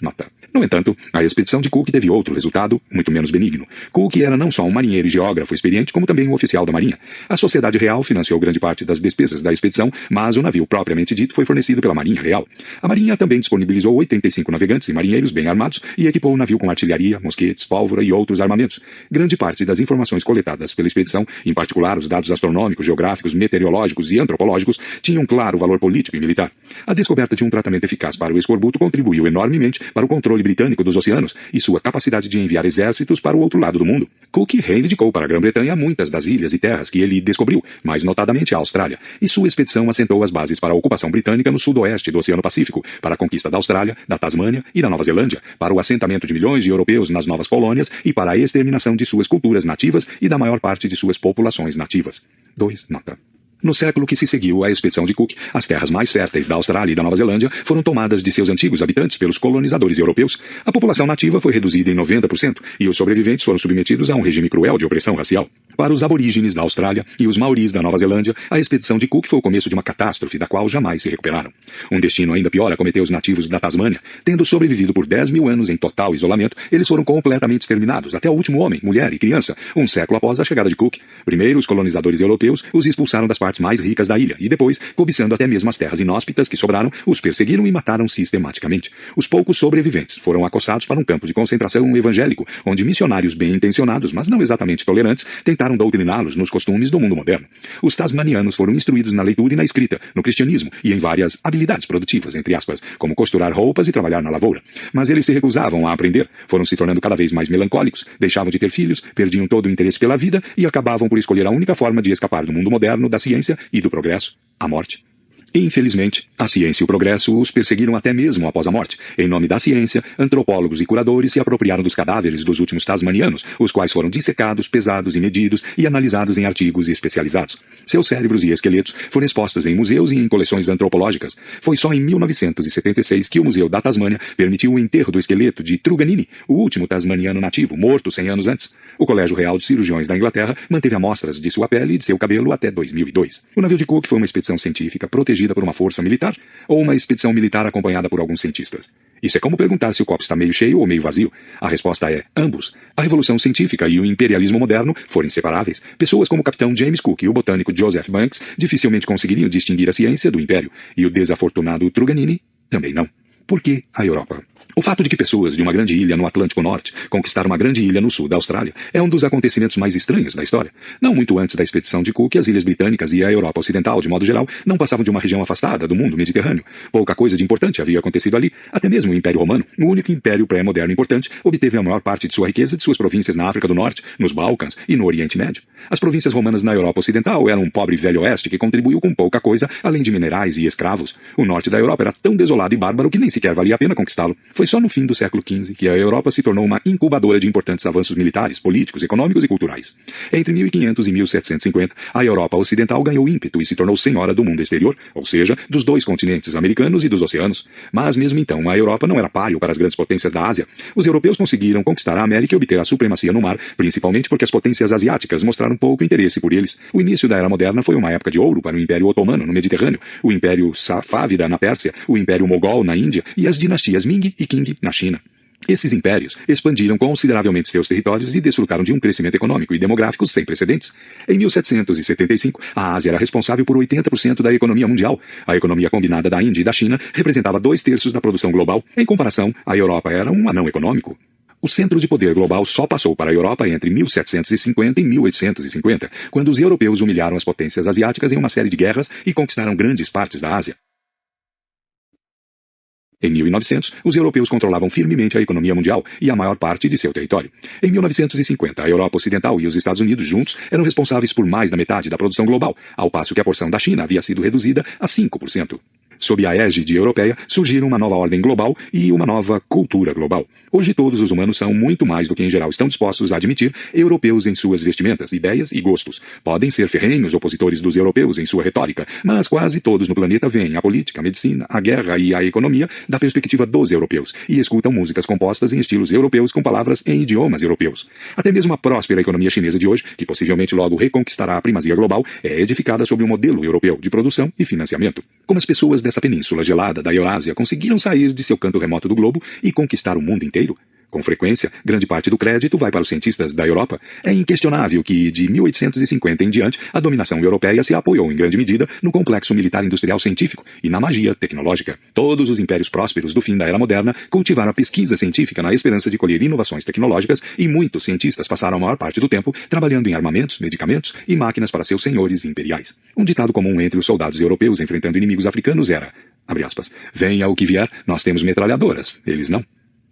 Nota. No entanto, a expedição de Cook teve outro resultado, muito menos benigno. Cook era não só um marinheiro e geógrafo experiente, como também um oficial da Marinha. A Sociedade Real financiou grande parte das despesas da expedição, mas o navio propriamente dito foi fornecido pela Marinha Real. A Marinha também disponibilizou 85 navegantes e marinheiros bem armados e equipou o navio com artilharia, mosquetes, pólvora e outros armamentos. Grande parte das informações coletadas pela expedição, em particular os dados astronômicos, geográficos, meteorológicos e antropológicos, tinham claro valor político e militar. A descoberta de um tratamento eficaz para o escorbuto contribuiu enormemente para o controle britânico dos oceanos e sua capacidade de enviar exércitos para o outro lado do mundo. Cook reivindicou para a Grã-Bretanha muitas das ilhas e terras que ele descobriu, mais notadamente a Austrália, e sua expedição assentou as bases para a ocupação britânica no sudoeste do Oceano Pacífico, para a conquista da Austrália, da Tasmânia e da Nova Zelândia, para o assentamento de milhões de europeus nas novas colônias e para a exterminação de suas culturas nativas e da maior parte de suas populações nativas. 2. Nota. No século que se seguiu à expedição de Cook, as terras mais férteis da Austrália e da Nova Zelândia foram tomadas de seus antigos habitantes pelos colonizadores europeus. A população nativa foi reduzida em 90% e os sobreviventes foram submetidos a um regime cruel de opressão racial. Para os aborígenes da Austrália e os maoris da Nova Zelândia, a expedição de Cook foi o começo de uma catástrofe da qual jamais se recuperaram. Um destino ainda pior acometeu os nativos da Tasmânia. Tendo sobrevivido por 10 mil anos em total isolamento, eles foram completamente exterminados, até o último homem, mulher e criança, um século após a chegada de Cook. Primeiro, os colonizadores europeus os expulsaram das partes mais ricas da ilha, e depois, cobiçando até mesmo as terras inóspitas que sobraram, os perseguiram e mataram sistematicamente. Os poucos sobreviventes foram acossados para um campo de concentração evangélico, onde missionários bem intencionados, mas não exatamente tolerantes, tentaram doutriná-los nos costumes do mundo moderno. Os tasmanianos foram instruídos na leitura e na escrita, no cristianismo e em várias habilidades produtivas, entre aspas, como costurar roupas e trabalhar na lavoura. Mas eles se recusavam a aprender, foram se tornando cada vez mais melancólicos, deixavam de ter filhos, perdiam todo o interesse pela vida e acabavam por escolher a única forma de escapar do mundo moderno, da ciência e do progresso, a morte. Infelizmente, a ciência e o progresso os perseguiram até mesmo após a morte. Em nome da ciência, antropólogos e curadores se apropriaram dos cadáveres dos últimos tasmanianos, os quais foram dissecados, pesados e medidos e analisados em artigos especializados. Seus cérebros e esqueletos foram expostos em museus e em coleções antropológicas. Foi só em 1976 que o Museu da Tasmânia permitiu o enterro do esqueleto de Truganini, o último tasmaniano nativo, morto 100 anos antes. O Colégio Real de Cirurgiões da Inglaterra manteve amostras de sua pele e de seu cabelo até 2002. O navio de Cook foi uma expedição científica protegida por uma força militar ou uma expedição militar acompanhada por alguns cientistas? Isso é como perguntar se o copo está meio cheio ou meio vazio. A resposta é ambos. A revolução científica e o imperialismo moderno foram inseparáveis. Pessoas como o capitão James Cook e o botânico Joseph Banks dificilmente conseguiriam distinguir a ciência do império, e o desafortunado Truganini também não. Por que a Europa? O fato de que pessoas de uma grande ilha no Atlântico Norte conquistaram uma grande ilha no sul da Austrália é um dos acontecimentos mais estranhos da história. Não muito antes da expedição de Cook, as Ilhas Britânicas e a Europa Ocidental, de modo geral, não passavam de uma região afastada do mundo mediterrâneo. Pouca coisa de importante havia acontecido ali. Até mesmo o Império Romano, o único império pré-moderno importante, obteve a maior parte de sua riqueza de suas províncias na África do Norte, nos Balcãs e no Oriente Médio. As províncias romanas na Europa Ocidental eram um pobre velho oeste que contribuiu com pouca coisa, além de minerais e escravos. O norte da Europa era tão desolado e bárbaro que nem sequer valia a pena conquistá-lo. Foi só no fim do século XV que a Europa se tornou uma incubadora de importantes avanços militares, políticos, econômicos e culturais. Entre 1500 e 1750, a Europa Ocidental ganhou ímpeto e se tornou senhora do mundo exterior, ou seja, dos dois continentes americanos e dos oceanos. Mas mesmo então, a Europa não era páreo para as grandes potências da Ásia. Os europeus conseguiram conquistar a América e obter a supremacia no mar, principalmente porque as potências asiáticas mostraram pouco interesse por eles. O início da Era Moderna foi uma época de ouro para o Império Otomano no Mediterrâneo, o Império Safávida na Pérsia, o Império Mogol na Índia e as dinastias Ming e Qing na China. Esses impérios expandiram consideravelmente seus territórios e desfrutaram de um crescimento econômico e demográfico sem precedentes. Em 1775, a Ásia era responsável por 80% da economia mundial. A economia combinada da Índia e da China representava 2/3 da produção global. Em comparação, a Europa era um anão econômico. O centro de poder global só passou para a Europa entre 1750 e 1850, quando os europeus humilharam as potências asiáticas em uma série de guerras e conquistaram grandes partes da Ásia. Em 1900, os europeus controlavam firmemente a economia mundial e a maior parte de seu território. Em 1950, a Europa Ocidental e os Estados Unidos juntos eram responsáveis por mais da metade da produção global, ao passo que a porção da China havia sido reduzida a 5%. Sob a égide europeia, surgiram uma nova ordem global e uma nova cultura global. Hoje todos os humanos são muito mais do que em geral estão dispostos a admitir europeus em suas vestimentas, ideias e gostos. Podem ser ferrenhos opositores dos europeus em sua retórica, mas quase todos no planeta veem a política, a medicina, a guerra e a economia da perspectiva dos europeus e escutam músicas compostas em estilos europeus com palavras em idiomas europeus. Até mesmo a próspera economia chinesa de hoje, que possivelmente logo reconquistará a primazia global, é edificada sobre um modelo europeu de produção e financiamento. Como as pessoas dessa península gelada da Eurásia conseguiram sair de seu canto remoto do globo e conquistar o mundo inteiro? Com frequência, grande parte do crédito vai para os cientistas da Europa. É inquestionável que, de 1850 em diante, a dominação europeia se apoiou em grande medida no complexo militar industrial científico e na magia tecnológica. Todos os impérios prósperos do fim da Era Moderna cultivaram a pesquisa científica na esperança de colher inovações tecnológicas e muitos cientistas passaram a maior parte do tempo trabalhando em armamentos, medicamentos e máquinas para seus senhores imperiais. Um ditado comum entre os soldados europeus enfrentando inimigos africanos era, abre aspas, venha o que vier, nós temos metralhadoras, eles não.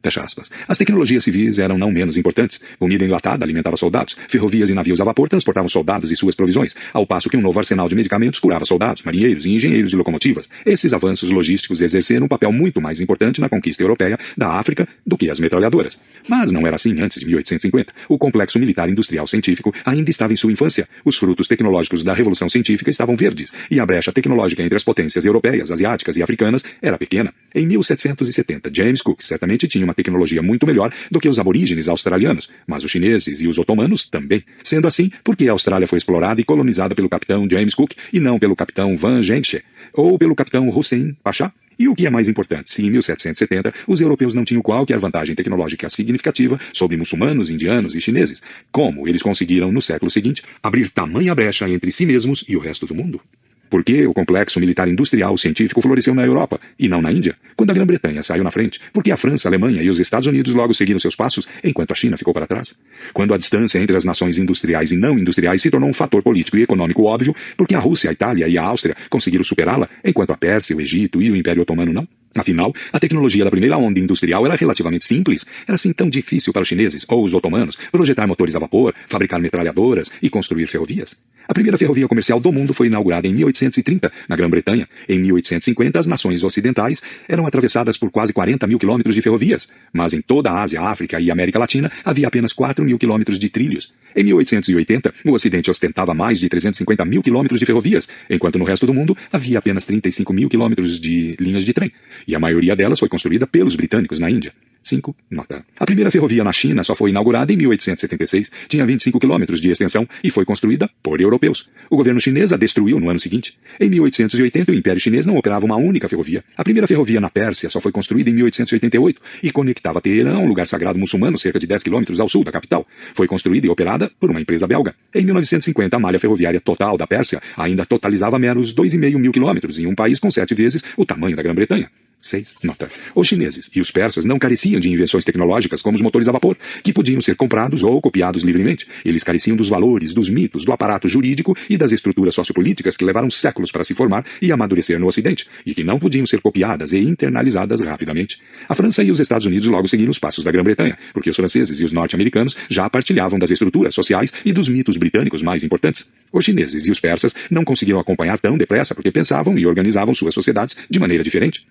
Fecha aspas. As tecnologias civis eram não menos importantes. Comida enlatada alimentava soldados. Ferrovias e navios a vapor transportavam soldados e suas provisões, ao passo que um novo arsenal de medicamentos curava soldados, marinheiros e engenheiros de locomotivas. Esses avanços logísticos exerceram um papel muito mais importante na conquista europeia da África do que as metralhadoras. Mas não era assim antes de 1850. O complexo militar industrial científico ainda estava em sua infância. Os frutos tecnológicos da Revolução Científica estavam verdes, e a brecha tecnológica entre as potências europeias, asiáticas e africanas era pequena. Em 1770, James Cook certamente tinha uma tecnologia muito melhor do que os aborígenes australianos, mas os chineses e os otomanos também. Sendo assim, por que a Austrália foi explorada e colonizada pelo capitão James Cook e não pelo capitão Van Genche ou pelo capitão Hussein Pasha? E o que é mais importante, se em 1770 os europeus não tinham qualquer vantagem tecnológica significativa sobre muçulmanos, indianos e chineses, como eles conseguiram no século seguinte abrir tamanha brecha entre si mesmos e o resto do mundo? Por que o complexo militar industrial científico floresceu na Europa e não na Índia? Quando a Grã-Bretanha saiu na frente, por que a França, a Alemanha e os Estados Unidos logo seguiram seus passos, enquanto a China ficou para trás? Quando a distância entre as nações industriais e não industriais se tornou um fator político e econômico óbvio, por que a Rússia, a Itália e a Áustria conseguiram superá-la, enquanto a Pérsia, o Egito e o Império Otomano não? Afinal, a tecnologia da primeira onda industrial era relativamente simples. Era assim tão difícil para os chineses ou os otomanos projetar motores a vapor, fabricar metralhadoras e construir ferrovias? A primeira ferrovia comercial do mundo foi inaugurada em 1830, na Grã-Bretanha. Em 1850, as nações ocidentais eram atravessadas por quase 40 mil quilômetros de ferrovias, mas em toda a Ásia, África e América Latina havia apenas 4 mil quilômetros de trilhos. Em 1880, o Ocidente ostentava mais de 350 mil quilômetros de ferrovias, enquanto no resto do mundo havia apenas 35 mil quilômetros de linhas de trem, e a maioria delas foi construída pelos britânicos na Índia. 5. Nota. A primeira ferrovia na China só foi inaugurada em 1876, tinha 25 quilômetros de extensão e foi construída por europeus. O governo chinês a destruiu no ano seguinte. Em 1880, o Império Chinês não operava uma única ferrovia. A primeira ferrovia na Pérsia só foi construída em 1888 e conectava Teherã a um lugar sagrado muçulmano cerca de 10 quilômetros ao sul da capital. Foi construída e operada por uma empresa belga. Em 1950, a malha ferroviária total da Pérsia ainda totalizava meros 2,5 mil quilômetros em um país com 7 vezes o tamanho da Grã-Bretanha. 6. Nota. Os chineses e os persas não careciam de invenções tecnológicas como os motores a vapor, que podiam ser comprados ou copiados livremente. Eles careciam dos valores, dos mitos, do aparato jurídico e das estruturas sociopolíticas que levaram séculos para se formar e amadurecer no Ocidente, e que não podiam ser copiadas e internalizadas rapidamente. A França e os Estados Unidos logo seguiram os passos da Grã-Bretanha, porque os franceses e os norte-americanos já partilhavam das estruturas sociais e dos mitos britânicos mais importantes. Os chineses e os persas não conseguiram acompanhar tão depressa porque pensavam e organizavam suas sociedades de maneira diferente.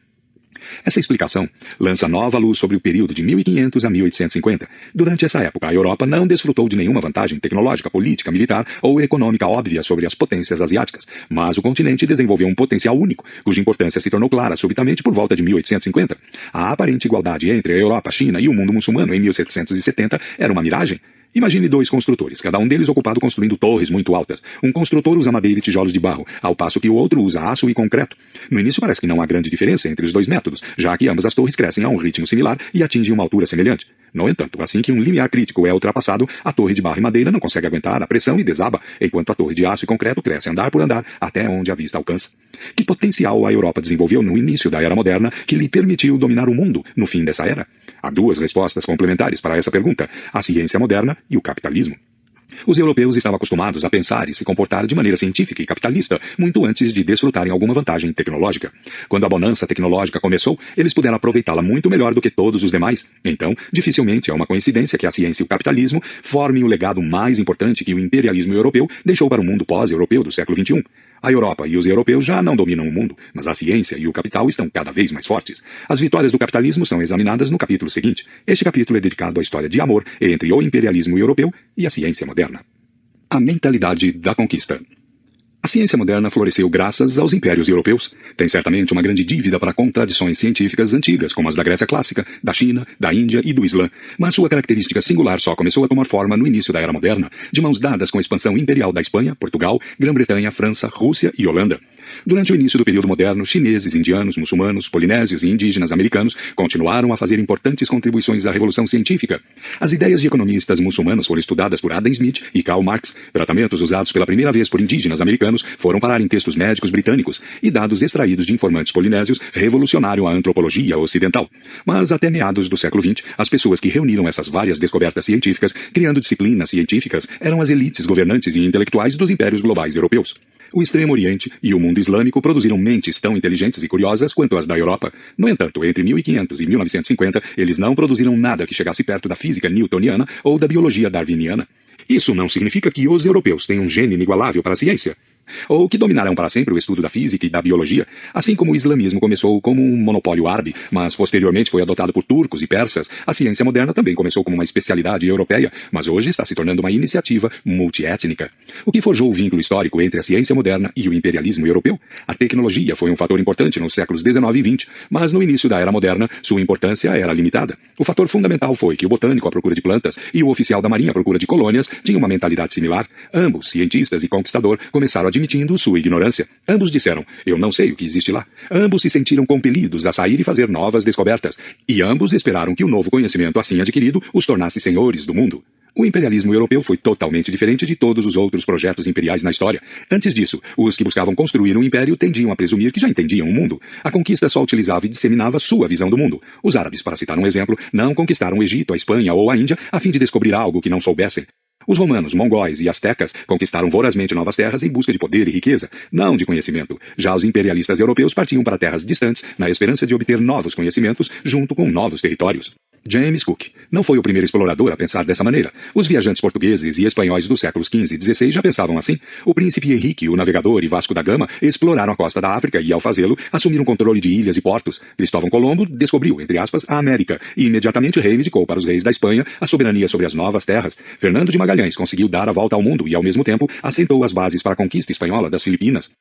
Essa explicação lança nova luz sobre o período de 1500 a 1850. Durante essa época, a Europa não desfrutou de nenhuma vantagem tecnológica, política, militar ou econômica óbvia sobre as potências asiáticas, mas o continente desenvolveu um potencial único, cuja importância se tornou clara subitamente por volta de 1850. A aparente igualdade entre a Europa, a China e o mundo muçulmano em 1770 era uma miragem. Imagine dois construtores, cada um deles ocupado construindo torres muito altas. Um construtor usa madeira e tijolos de barro, ao passo que o outro usa aço e concreto. No início parece que não há grande diferença entre os dois métodos, já que ambas as torres crescem a um ritmo similar e atingem uma altura semelhante. No entanto, assim que um limiar crítico é ultrapassado, a torre de barro e madeira não consegue aguentar a pressão e desaba, enquanto a torre de aço e concreto cresce andar por andar até onde a vista alcança. Que potencial a Europa desenvolveu no início da Era Moderna que lhe permitiu dominar o mundo no fim dessa era? Há duas respostas complementares para essa pergunta: a ciência moderna e o capitalismo. Os europeus estavam acostumados a pensar e se comportar de maneira científica e capitalista muito antes de desfrutarem alguma vantagem tecnológica. Quando a bonança tecnológica começou, eles puderam aproveitá-la muito melhor do que todos os demais. Então, dificilmente é uma coincidência que a ciência e o capitalismo formem o legado mais importante que o imperialismo europeu deixou para o mundo pós-europeu do século XXI. A Europa e os europeus já não dominam o mundo, mas a ciência e o capital estão cada vez mais fortes. As vitórias do capitalismo são examinadas no capítulo seguinte. Este capítulo é dedicado à história de amor entre o imperialismo europeu e a ciência moderna. A mentalidade da conquista. A ciência moderna floresceu graças aos impérios europeus. Tem certamente uma grande dívida para contradições científicas antigas, como as da Grécia Clássica, da China, da Índia e do Islã. Mas sua característica singular só começou a tomar forma no início da Era Moderna, de mãos dadas com a expansão imperial da Espanha, Portugal, Grã-Bretanha, França, Rússia e Holanda. Durante o início do período moderno, chineses, indianos, muçulmanos, polinésios e indígenas americanos continuaram a fazer importantes contribuições à revolução científica. As ideias de economistas muçulmanos foram estudadas por Adam Smith e Karl Marx. Tratamentos usados pela primeira vez por indígenas americanos foram parar em textos médicos britânicos, e dados extraídos de informantes polinésios revolucionaram a antropologia ocidental. Mas até meados do século XX, as pessoas que reuniram essas várias descobertas científicas, criando disciplinas científicas, eram as elites governantes e intelectuais dos impérios globais europeus. O Extremo Oriente e o mundo islâmico produziram mentes tão inteligentes e curiosas quanto as da Europa. No entanto, entre 1500 e 1950, eles não produziram nada que chegasse perto da física newtoniana ou da biologia darwiniana. Isso não significa que os europeus tenham um gênio inigualável para a ciência, ou que dominarão para sempre o estudo da física e da biologia, assim como o islamismo começou como um monopólio árabe, mas posteriormente foi adotado por turcos e persas. A ciência moderna também começou como uma especialidade europeia, mas hoje está se tornando uma iniciativa multiétnica. O que forjou o vínculo histórico entre a ciência moderna e o imperialismo europeu? A tecnologia foi um fator importante nos séculos XIX e XX, mas no início da Era Moderna, sua importância era limitada. O fator fundamental foi que o botânico à procura de plantas e o oficial da marinha à procura de colônias tinham uma mentalidade similar. Ambos, cientistas e conquistador, começaram admitindo sua ignorância. Ambos disseram: eu não sei o que existe lá. Ambos se sentiram compelidos a sair e fazer novas descobertas. E ambos esperaram que o novo conhecimento assim adquirido os tornasse senhores do mundo. O imperialismo europeu foi totalmente diferente de todos os outros projetos imperiais na história. Antes disso, os que buscavam construir um império tendiam a presumir que já entendiam o mundo. A conquista só utilizava e disseminava sua visão do mundo. Os árabes, para citar um exemplo, não conquistaram o Egito, a Espanha ou a Índia a fim de descobrir algo que não soubessem. Os romanos, mongóis e astecas conquistaram vorazmente novas terras em busca de poder e riqueza, não de conhecimento. Já os imperialistas europeus partiam para terras distantes na esperança de obter novos conhecimentos junto com novos territórios. James Cook não foi o primeiro explorador a pensar dessa maneira. Os viajantes portugueses e espanhóis dos séculos XV e XVI já pensavam assim. O príncipe Henrique, o navegador, e Vasco da Gama exploraram a costa da África e, ao fazê-lo, assumiram controle de ilhas e portos. Cristóvão Colombo descobriu, entre aspas, a América e imediatamente reivindicou para os reis da Espanha a soberania sobre as novas terras. Fernando de Magalhães conseguiu dar a volta ao mundo e, ao mesmo tempo, assentou as bases para a conquista espanhola das Filipinas.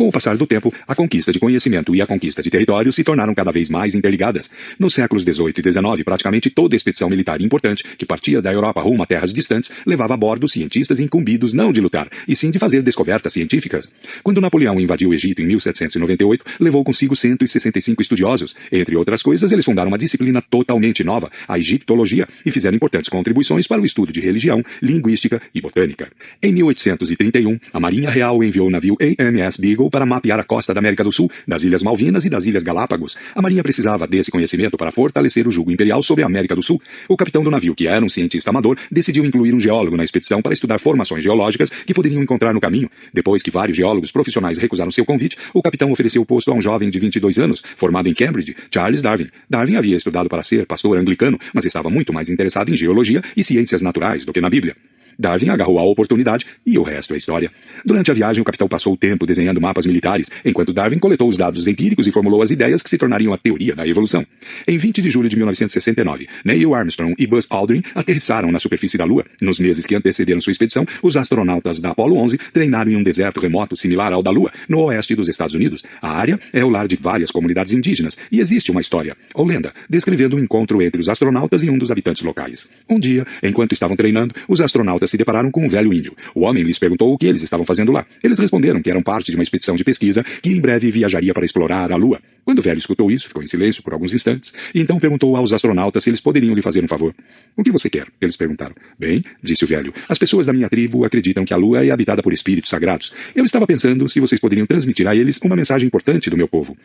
Com o passar do tempo, a conquista de conhecimento e a conquista de território se tornaram cada vez mais interligadas. Nos séculos XVIII e XIX, praticamente toda expedição militar importante que partia da Europa rumo a terras distantes levava a bordo cientistas incumbidos não de lutar, e sim de fazer descobertas científicas. Quando Napoleão invadiu o Egito em 1798, levou consigo 165 estudiosos. Entre outras coisas, eles fundaram uma disciplina totalmente nova, a egiptologia, e fizeram importantes contribuições para o estudo de religião, linguística e botânica. Em 1831, a Marinha Real enviou o navio AMS Beagle para mapear a costa da América do Sul, das Ilhas Malvinas e das Ilhas Galápagos. A Marinha precisava desse conhecimento para fortalecer o jugo imperial sobre a América do Sul. O capitão do navio, que era um cientista amador, decidiu incluir um geólogo na expedição para estudar formações geológicas que poderiam encontrar no caminho. Depois que vários geólogos profissionais recusaram seu convite, o capitão ofereceu o posto a um jovem de 22 anos, formado em Cambridge, Charles Darwin. Darwin havia estudado para ser pastor anglicano, mas estava muito mais interessado em geologia e ciências naturais do que na Bíblia. Darwin agarrou a oportunidade e o resto é história. Durante a viagem, o capitão passou o tempo desenhando mapas militares, enquanto Darwin coletou os dados empíricos e formulou as ideias que se tornariam a teoria da evolução. Em 20 de julho de 1969, Neil Armstrong e Buzz Aldrin aterrissaram na superfície da Lua. Nos meses que antecederam sua expedição, os astronautas da Apollo 11 treinaram em um deserto remoto similar ao da Lua, no oeste dos Estados Unidos. A área é o lar de várias comunidades indígenas e existe uma história, ou lenda, descrevendo um encontro entre os astronautas e um dos habitantes locais. Um dia, enquanto estavam treinando, os astronautas se depararam com um velho índio. O homem lhes perguntou o que eles estavam fazendo lá. Eles responderam que eram parte de uma expedição de pesquisa que em breve viajaria para explorar a Lua. Quando o velho escutou isso, ficou em silêncio por alguns instantes, e então perguntou aos astronautas se eles poderiam lhe fazer um favor. O que você quer? Eles perguntaram. Bem, disse o velho, as pessoas da minha tribo acreditam que a Lua é habitada por espíritos sagrados. Eu estava pensando se vocês poderiam transmitir a eles uma mensagem importante do meu povo.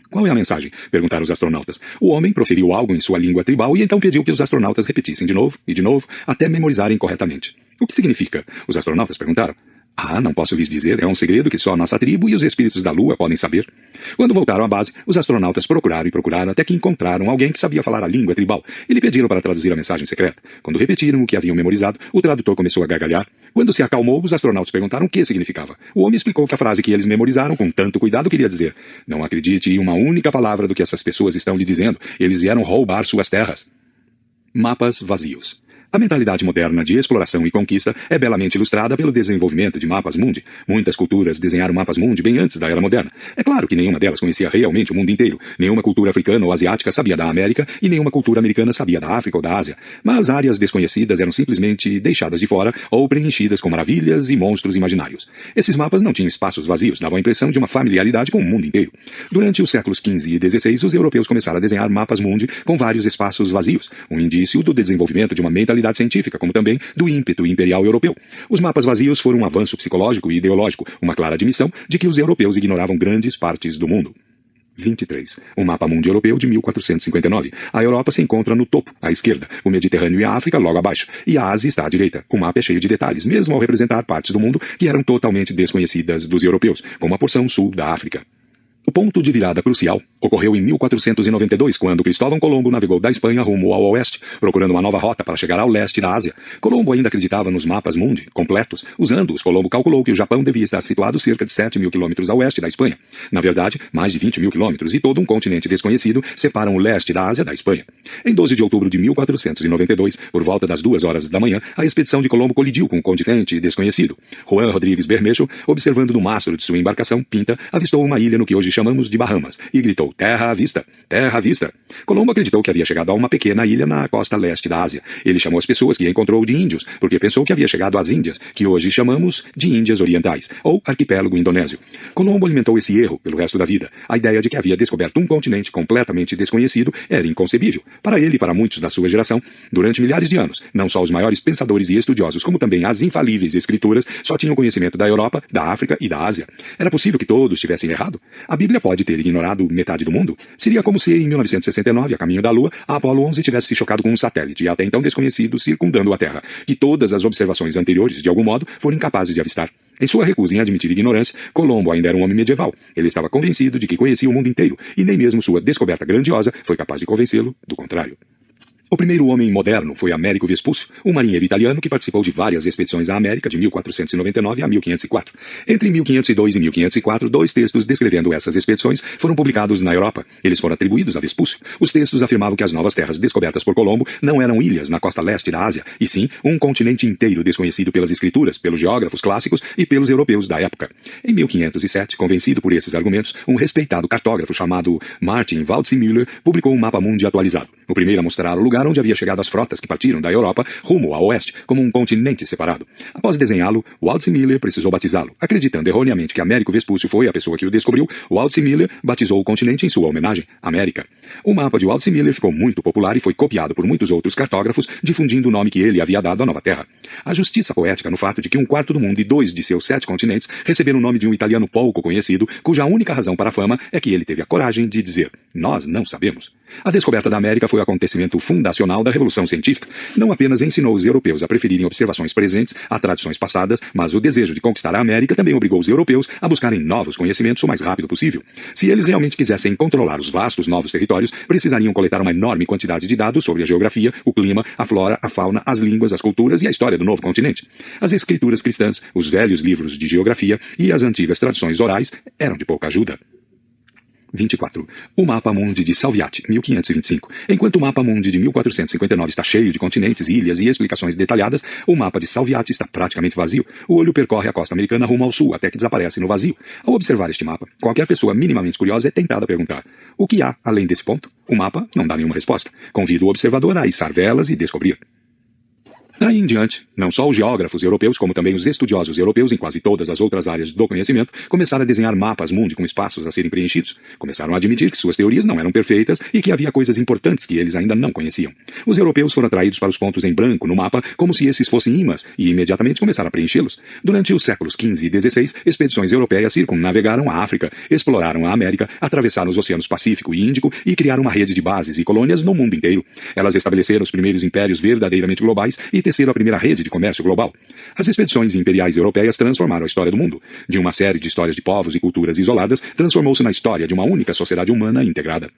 Qual é a mensagem? Perguntaram os astronautas. O homem proferiu algo em sua língua tribal e então pediu que os astronautas repetissem de novo, até memorizarem corretamente. O que significa? Os astronautas perguntaram. Ah, não posso lhes dizer, é um segredo que só nossa tribo e os espíritos da Lua podem saber. Quando voltaram à base, os astronautas procuraram e procuraram até que encontraram alguém que sabia falar a língua tribal e lhe pediram para traduzir a mensagem secreta. Quando repetiram o que haviam memorizado, o tradutor começou a gargalhar. Quando se acalmou, os astronautas perguntaram o que significava. O homem explicou que a frase que eles memorizaram com tanto cuidado queria dizer: não acredite em uma única palavra do que essas pessoas estão lhe dizendo, eles vieram roubar suas terras. Mapas vazios. A mentalidade moderna de exploração e conquista é belamente ilustrada pelo desenvolvimento de mapas mundi. Muitas culturas desenharam mapas mundi bem antes da era moderna. É claro que nenhuma delas conhecia realmente o mundo inteiro. Nenhuma cultura africana ou asiática sabia da América e nenhuma cultura americana sabia da África ou da Ásia. Mas áreas desconhecidas eram simplesmente deixadas de fora ou preenchidas com maravilhas e monstros imaginários. Esses mapas não tinham espaços vazios, davam a impressão de uma familiaridade com o mundo inteiro. Durante os séculos XV e XVI, os europeus começaram a desenhar mapas mundi com vários espaços vazios, um indício do desenvolvimento de uma mentalidade científica, como também do ímpeto imperial europeu. Os mapas vazios foram um avanço psicológico e ideológico, uma clara admissão de que os europeus ignoravam grandes partes do mundo. 23. O mapa mundi europeu de 1459. A Europa se encontra no topo, à esquerda, o Mediterrâneo e a África logo abaixo, e a Ásia está à direita. O mapa é cheio de detalhes, mesmo ao representar partes do mundo que eram totalmente desconhecidas dos europeus, como a porção sul da África. O ponto de virada crucial ocorreu em 1492, quando Cristóvão Colombo navegou da Espanha rumo ao oeste, procurando uma nova rota para chegar ao leste da Ásia. Colombo ainda acreditava nos mapas mundi completos. Usando-os, Colombo calculou que o Japão devia estar situado cerca de 7.000 quilômetros a oeste da Espanha. Na verdade, mais de 20.000 quilômetros e todo um continente desconhecido separam o leste da Ásia da Espanha. Em 12 de outubro de 1492, por volta das 2 horas da manhã, a expedição de Colombo colidiu com um continente desconhecido. Juan Rodrigues Bermejo, observando do mastro de sua embarcação, Pinta, avistou uma ilha no que hoje chamamos de Bahamas, e gritou: terra à vista, terra à vista. Colombo acreditou que havia chegado a uma pequena ilha na costa leste da Ásia. Ele chamou as pessoas que encontrou de índios, porque pensou que havia chegado às Índias, que hoje chamamos de Índias Orientais, ou arquipélago indonésio. Colombo alimentou esse erro pelo resto da vida. A ideia de que havia descoberto um continente completamente desconhecido era inconcebível. Para ele e para muitos da sua geração, durante milhares de anos, não só os maiores pensadores e estudiosos, como também as infalíveis escrituras, só tinham conhecimento da Europa, da África e da Ásia. Era possível que todos tivessem errado? A Bíblia pode ter ignorado metade do mundo? Seria como se, em 1969, a caminho da Lua, a Apollo 11 tivesse se chocado com um satélite, até então desconhecido, circundando a Terra, que todas as observações anteriores, de algum modo, foram incapazes de avistar. Em sua recusa em admitir ignorância, Colombo ainda era um homem medieval. Ele estava convencido de que conhecia o mundo inteiro, e nem mesmo sua descoberta grandiosa foi capaz de convencê-lo do contrário. O primeiro homem moderno foi Américo Vespúcio, um marinheiro italiano que participou de várias expedições à América de 1499 a 1504. Entre 1502 e 1504, 2 textos descrevendo essas expedições foram publicados na Europa. Eles foram atribuídos a Vespúcio. Os textos afirmavam que as novas terras descobertas por Colombo não eram ilhas na costa leste da Ásia, e sim um continente inteiro desconhecido pelas escrituras, pelos geógrafos clássicos e pelos europeus da época. Em 1507, convencido por esses argumentos, um respeitado cartógrafo chamado Martin Waldseemüller publicou um mapa mundi atualizado. O primeiro a mostrar o lugar onde havia chegado as frotas que partiram da Europa rumo ao oeste, como um continente separado. Após desenhá-lo, Waldseemüller precisou batizá-lo. Acreditando erroneamente que Américo Vespúcio foi a pessoa que o descobriu, Waldseemüller batizou o continente em sua homenagem, América. O mapa de Waldseemüller ficou muito popular e foi copiado por muitos outros cartógrafos, difundindo o nome que ele havia dado à nova terra. A justiça poética no fato de que 1/4 do mundo e 2 de seus 7 continentes receberam o nome de um italiano pouco conhecido, cuja única razão para a fama é que ele teve a coragem de dizer: nós não sabemos. A descoberta da América foi o acontecimento fundacional da Revolução Científica. Não apenas ensinou os europeus a preferirem observações presentes a tradições passadas, mas o desejo de conquistar a América também obrigou os europeus a buscarem novos conhecimentos o mais rápido possível. Se eles realmente quisessem controlar os vastos novos territórios, territórios, precisariam coletar uma enorme quantidade de dados sobre a geografia, o clima, a flora, a fauna, as línguas, as culturas e a história do novo continente. As escrituras cristãs, os velhos livros de geografia e as antigas tradições orais eram de pouca ajuda. 24. O Mapa Mundi de Salviati, 1525. Enquanto o Mapa Mundi de 1459 está cheio de continentes, ilhas e explicações detalhadas, o mapa de Salviati está praticamente vazio. O olho percorre a costa americana rumo ao sul, até que desaparece no vazio. Ao observar este mapa, qualquer pessoa minimamente curiosa é tentada a perguntar: o que há além desse ponto? O mapa não dá nenhuma resposta. Convido o observador a içar velas e descobrir. Daí em diante, não só os geógrafos europeus, como também os estudiosos europeus em quase todas as outras áreas do conhecimento, começaram a desenhar mapas mundi com espaços a serem preenchidos. Começaram a admitir que suas teorias não eram perfeitas e que havia coisas importantes que eles ainda não conheciam. Os europeus foram atraídos para os pontos em branco no mapa como se esses fossem ímãs e imediatamente começaram a preenchê-los. Durante os séculos XV e XVI, expedições europeias circunnavegaram a África, exploraram a América, atravessaram os oceanos Pacífico e Índico e criaram uma rede de bases e colônias no mundo inteiro. Elas estabeleceram os primeiros impérios verdadeiramente globais e teceram a primeira rede de comércio global. As expedições imperiais europeias transformaram a história do mundo. De uma série de histórias de povos e culturas isoladas, transformou-se na história de uma única sociedade humana integrada.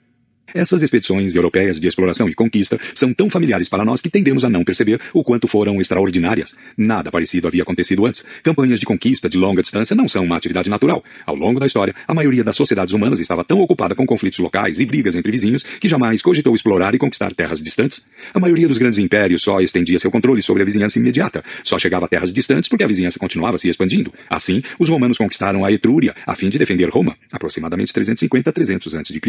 Essas expedições europeias de exploração e conquista são tão familiares para nós que tendemos a não perceber o quanto foram extraordinárias. Nada parecido havia acontecido antes. Campanhas de conquista de longa distância não são uma atividade natural. Ao longo da história, a maioria das sociedades humanas estava tão ocupada com conflitos locais e brigas entre vizinhos que jamais cogitou explorar e conquistar terras distantes. A maioria dos grandes impérios só estendia seu controle sobre a vizinhança imediata. Só chegava a terras distantes porque a vizinhança continuava se expandindo. Assim, os romanos conquistaram a Etrúria a fim de defender Roma, aproximadamente 350 a 300 a.C.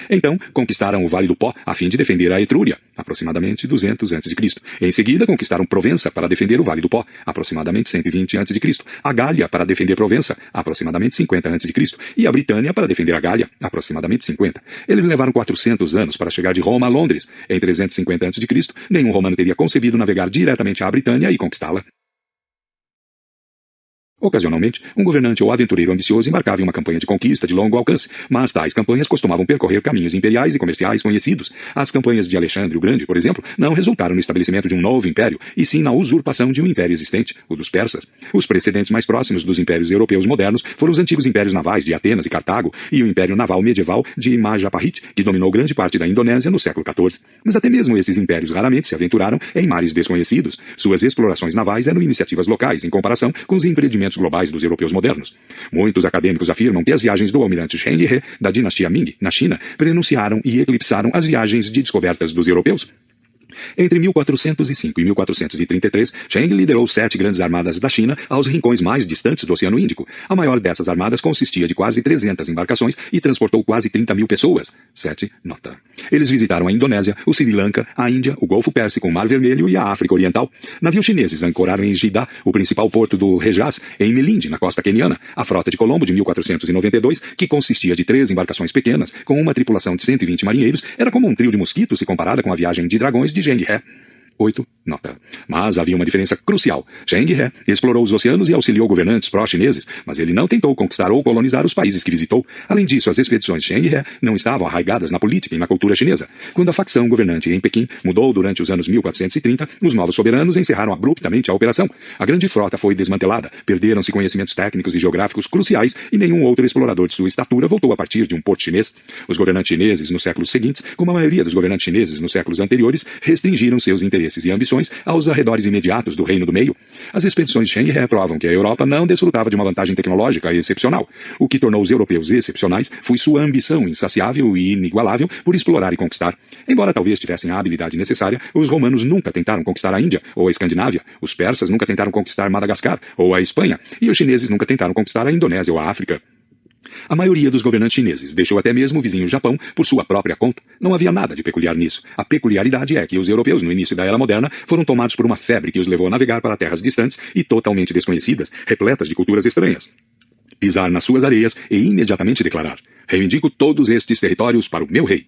Então, conquistaram o Vale do Pó a fim de defender a Etrúria, aproximadamente 200 a.C. Em seguida, conquistaram Provença para defender o Vale do Pó, aproximadamente 120 a.C. A Gália para defender Provença, aproximadamente 50 a.C. E a Britânia para defender a Gália, aproximadamente 50. Eles levaram 400 anos para chegar de Roma a Londres. Em 350 a.C., nenhum romano teria concebido navegar diretamente à Britânia e conquistá-la. Ocasionalmente, um governante ou aventureiro ambicioso embarcava em uma campanha de conquista de longo alcance, mas tais campanhas costumavam percorrer caminhos imperiais e comerciais conhecidos. As campanhas de Alexandre o Grande, por exemplo, não resultaram no estabelecimento de um novo império, e sim na usurpação de um império existente, o dos persas. Os precedentes mais próximos dos impérios europeus modernos foram os antigos impérios navais de Atenas e Cartago e o império naval medieval de Majapahit, que dominou grande parte da Indonésia no século XIV. Mas até mesmo esses impérios raramente se aventuraram em mares desconhecidos. Suas explorações navais eram iniciativas locais em comparação com os empreendimentos globais dos europeus modernos. Muitos acadêmicos afirmam que as viagens do almirante Zheng He, da dinastia Ming, na China, prenunciaram e eclipsaram as viagens de descobertas dos europeus. Entre 1405 e 1433, Zheng liderou 7 grandes armadas da China aos rincões mais distantes do Oceano Índico. A maior dessas armadas consistia de quase 300 embarcações e transportou quase 30.000 pessoas. 7. Nota. Eles visitaram a Indonésia, o Sri Lanka, a Índia, o Golfo Pérsico, o Mar Vermelho e a África Oriental. Navios chineses ancoraram em Jeddah, o principal porto do Hejaz, em Melinde, na costa queniana. A frota de Colombo de 1492, que consistia de 3 embarcações pequenas, com uma tripulação de 120 marinheiros, era como um trio de mosquitos se comparada com a viagem de dragões de Zheng He. 8. Nota. Mas havia uma diferença crucial. Zheng He explorou os oceanos e auxiliou governantes pró-chineses, mas ele não tentou conquistar ou colonizar os países que visitou. Além disso, as expedições de Zheng He não estavam arraigadas na política e na cultura chinesa. Quando a facção governante em Pequim mudou durante os anos 1430, os novos soberanos encerraram abruptamente a operação. A grande frota foi desmantelada, perderam-se conhecimentos técnicos e geográficos cruciais e nenhum outro explorador de sua estatura voltou a partir de um porto chinês. Os governantes chineses nos séculos seguintes, como a maioria dos governantes chineses nos séculos anteriores, restringiram seus interesses e ambições aos arredores imediatos do Reino do Meio. As expedições de Zheng He provam que a Europa não desfrutava de uma vantagem tecnológica excepcional. O que tornou os europeus excepcionais foi sua ambição insaciável e inigualável por explorar e conquistar. Embora talvez tivessem a habilidade necessária, os romanos nunca tentaram conquistar a Índia ou a Escandinávia, os persas nunca tentaram conquistar Madagascar ou a Espanha, e os chineses nunca tentaram conquistar a Indonésia ou a África. A maioria dos governantes chineses deixou até mesmo o vizinho Japão por sua própria conta. Não havia nada de peculiar nisso. A peculiaridade é que os europeus, no início da Era Moderna, foram tomados por uma febre que os levou a navegar para terras distantes e totalmente desconhecidas, repletas de culturas estranhas. Pisar nas suas areias e imediatamente declarar: reivindico todos estes territórios para o meu rei.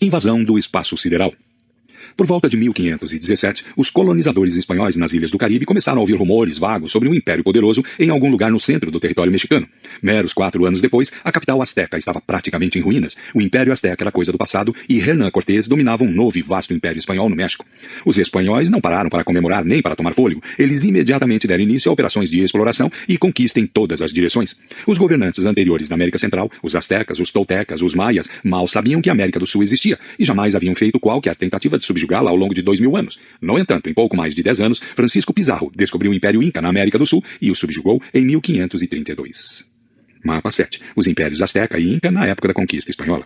Invasão do espaço sideral. Por volta de 1517, os colonizadores espanhóis nas ilhas do Caribe começaram a ouvir rumores vagos sobre um império poderoso em algum lugar no centro do território mexicano. Meros 4 anos depois, a capital asteca estava praticamente em ruínas. O Império Azteca era coisa do passado e Hernán Cortés dominava um novo e vasto império espanhol no México. Os espanhóis não pararam para comemorar nem para tomar fôlego. Eles imediatamente deram início a operações de exploração e conquista em todas as direções. Os governantes anteriores da América Central, os astecas, os toltecas, os maias, mal sabiam que a América do Sul existia e jamais haviam feito qualquer tentativa de subjugá-la ao longo de 2000 anos. No entanto, em pouco mais de 10 anos, Francisco Pizarro descobriu o Império Inca na América do Sul e o subjugou em 1532. Mapa 7. Os Impérios Azteca e Inca na época da conquista espanhola.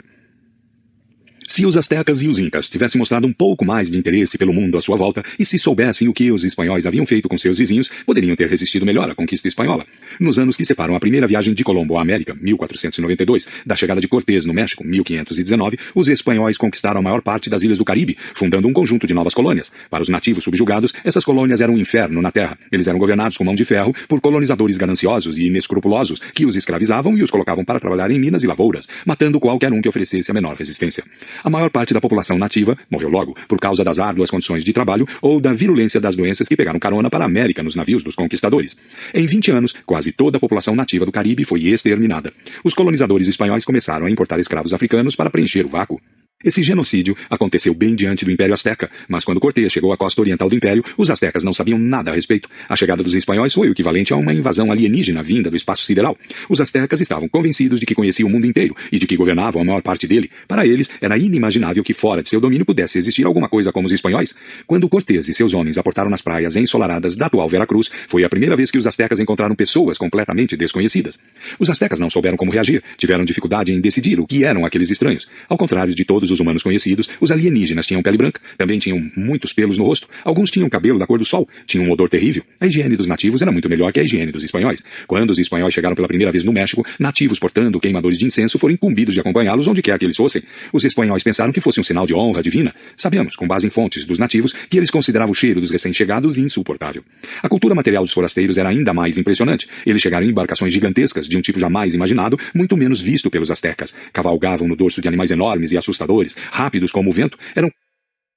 Se os astecas e os incas tivessem mostrado um pouco mais de interesse pelo mundo à sua volta e se soubessem o que os espanhóis haviam feito com seus vizinhos, poderiam ter resistido melhor à conquista espanhola. Nos anos que separam a primeira viagem de Colombo à América, 1492, da chegada de Cortés no México, 1519, os espanhóis conquistaram a maior parte das ilhas do Caribe, fundando um conjunto de novas colônias. Para os nativos subjugados, essas colônias eram um inferno na terra. Eles eram governados com mão de ferro por colonizadores gananciosos e inescrupulosos, que os escravizavam e os colocavam para trabalhar em minas e lavouras, matando qualquer um que oferecesse a menor resistência. A maior parte da população nativa morreu logo, por causa das árduas condições de trabalho ou da virulência das doenças que pegaram carona para a América nos navios dos conquistadores. Em 20 anos, quase toda a população nativa do Caribe foi exterminada. Os colonizadores espanhóis começaram a importar escravos africanos para preencher o vácuo. Esse genocídio aconteceu bem diante do Império Azteca, mas quando Cortés chegou à costa oriental do Império, os astecas não sabiam nada a respeito. A chegada dos espanhóis foi o equivalente a uma invasão alienígena vinda do espaço sideral. Os astecas estavam convencidos de que conheciam o mundo inteiro e de que governavam a maior parte dele. Para eles, era inimaginável que fora de seu domínio pudesse existir alguma coisa como os espanhóis. Quando Cortés e seus homens aportaram nas praias ensolaradas da atual Veracruz, foi a primeira vez que os astecas encontraram pessoas completamente desconhecidas. Os astecas não souberam como reagir, tiveram dificuldade em decidir o que eram aqueles estranhos. Ao contrário de todos os humanos conhecidos, os alienígenas tinham pele branca, também tinham muitos pelos no rosto, alguns tinham cabelo da cor do sol, tinham um odor terrível. A higiene dos nativos era muito melhor que a higiene dos espanhóis. Quando os espanhóis chegaram pela primeira vez no México, nativos portando queimadores de incenso foram incumbidos de acompanhá-los onde quer que eles fossem. Os espanhóis pensaram que fosse um sinal de honra divina. Sabemos, com base em fontes dos nativos, que eles consideravam o cheiro dos recém-chegados insuportável. A cultura material dos forasteiros era ainda mais impressionante. Eles chegaram em embarcações gigantescas, de um tipo jamais imaginado, muito menos visto pelos astecas. Cavalgavam no dorso de animais enormes e assustadores, rápidos como o vento, eram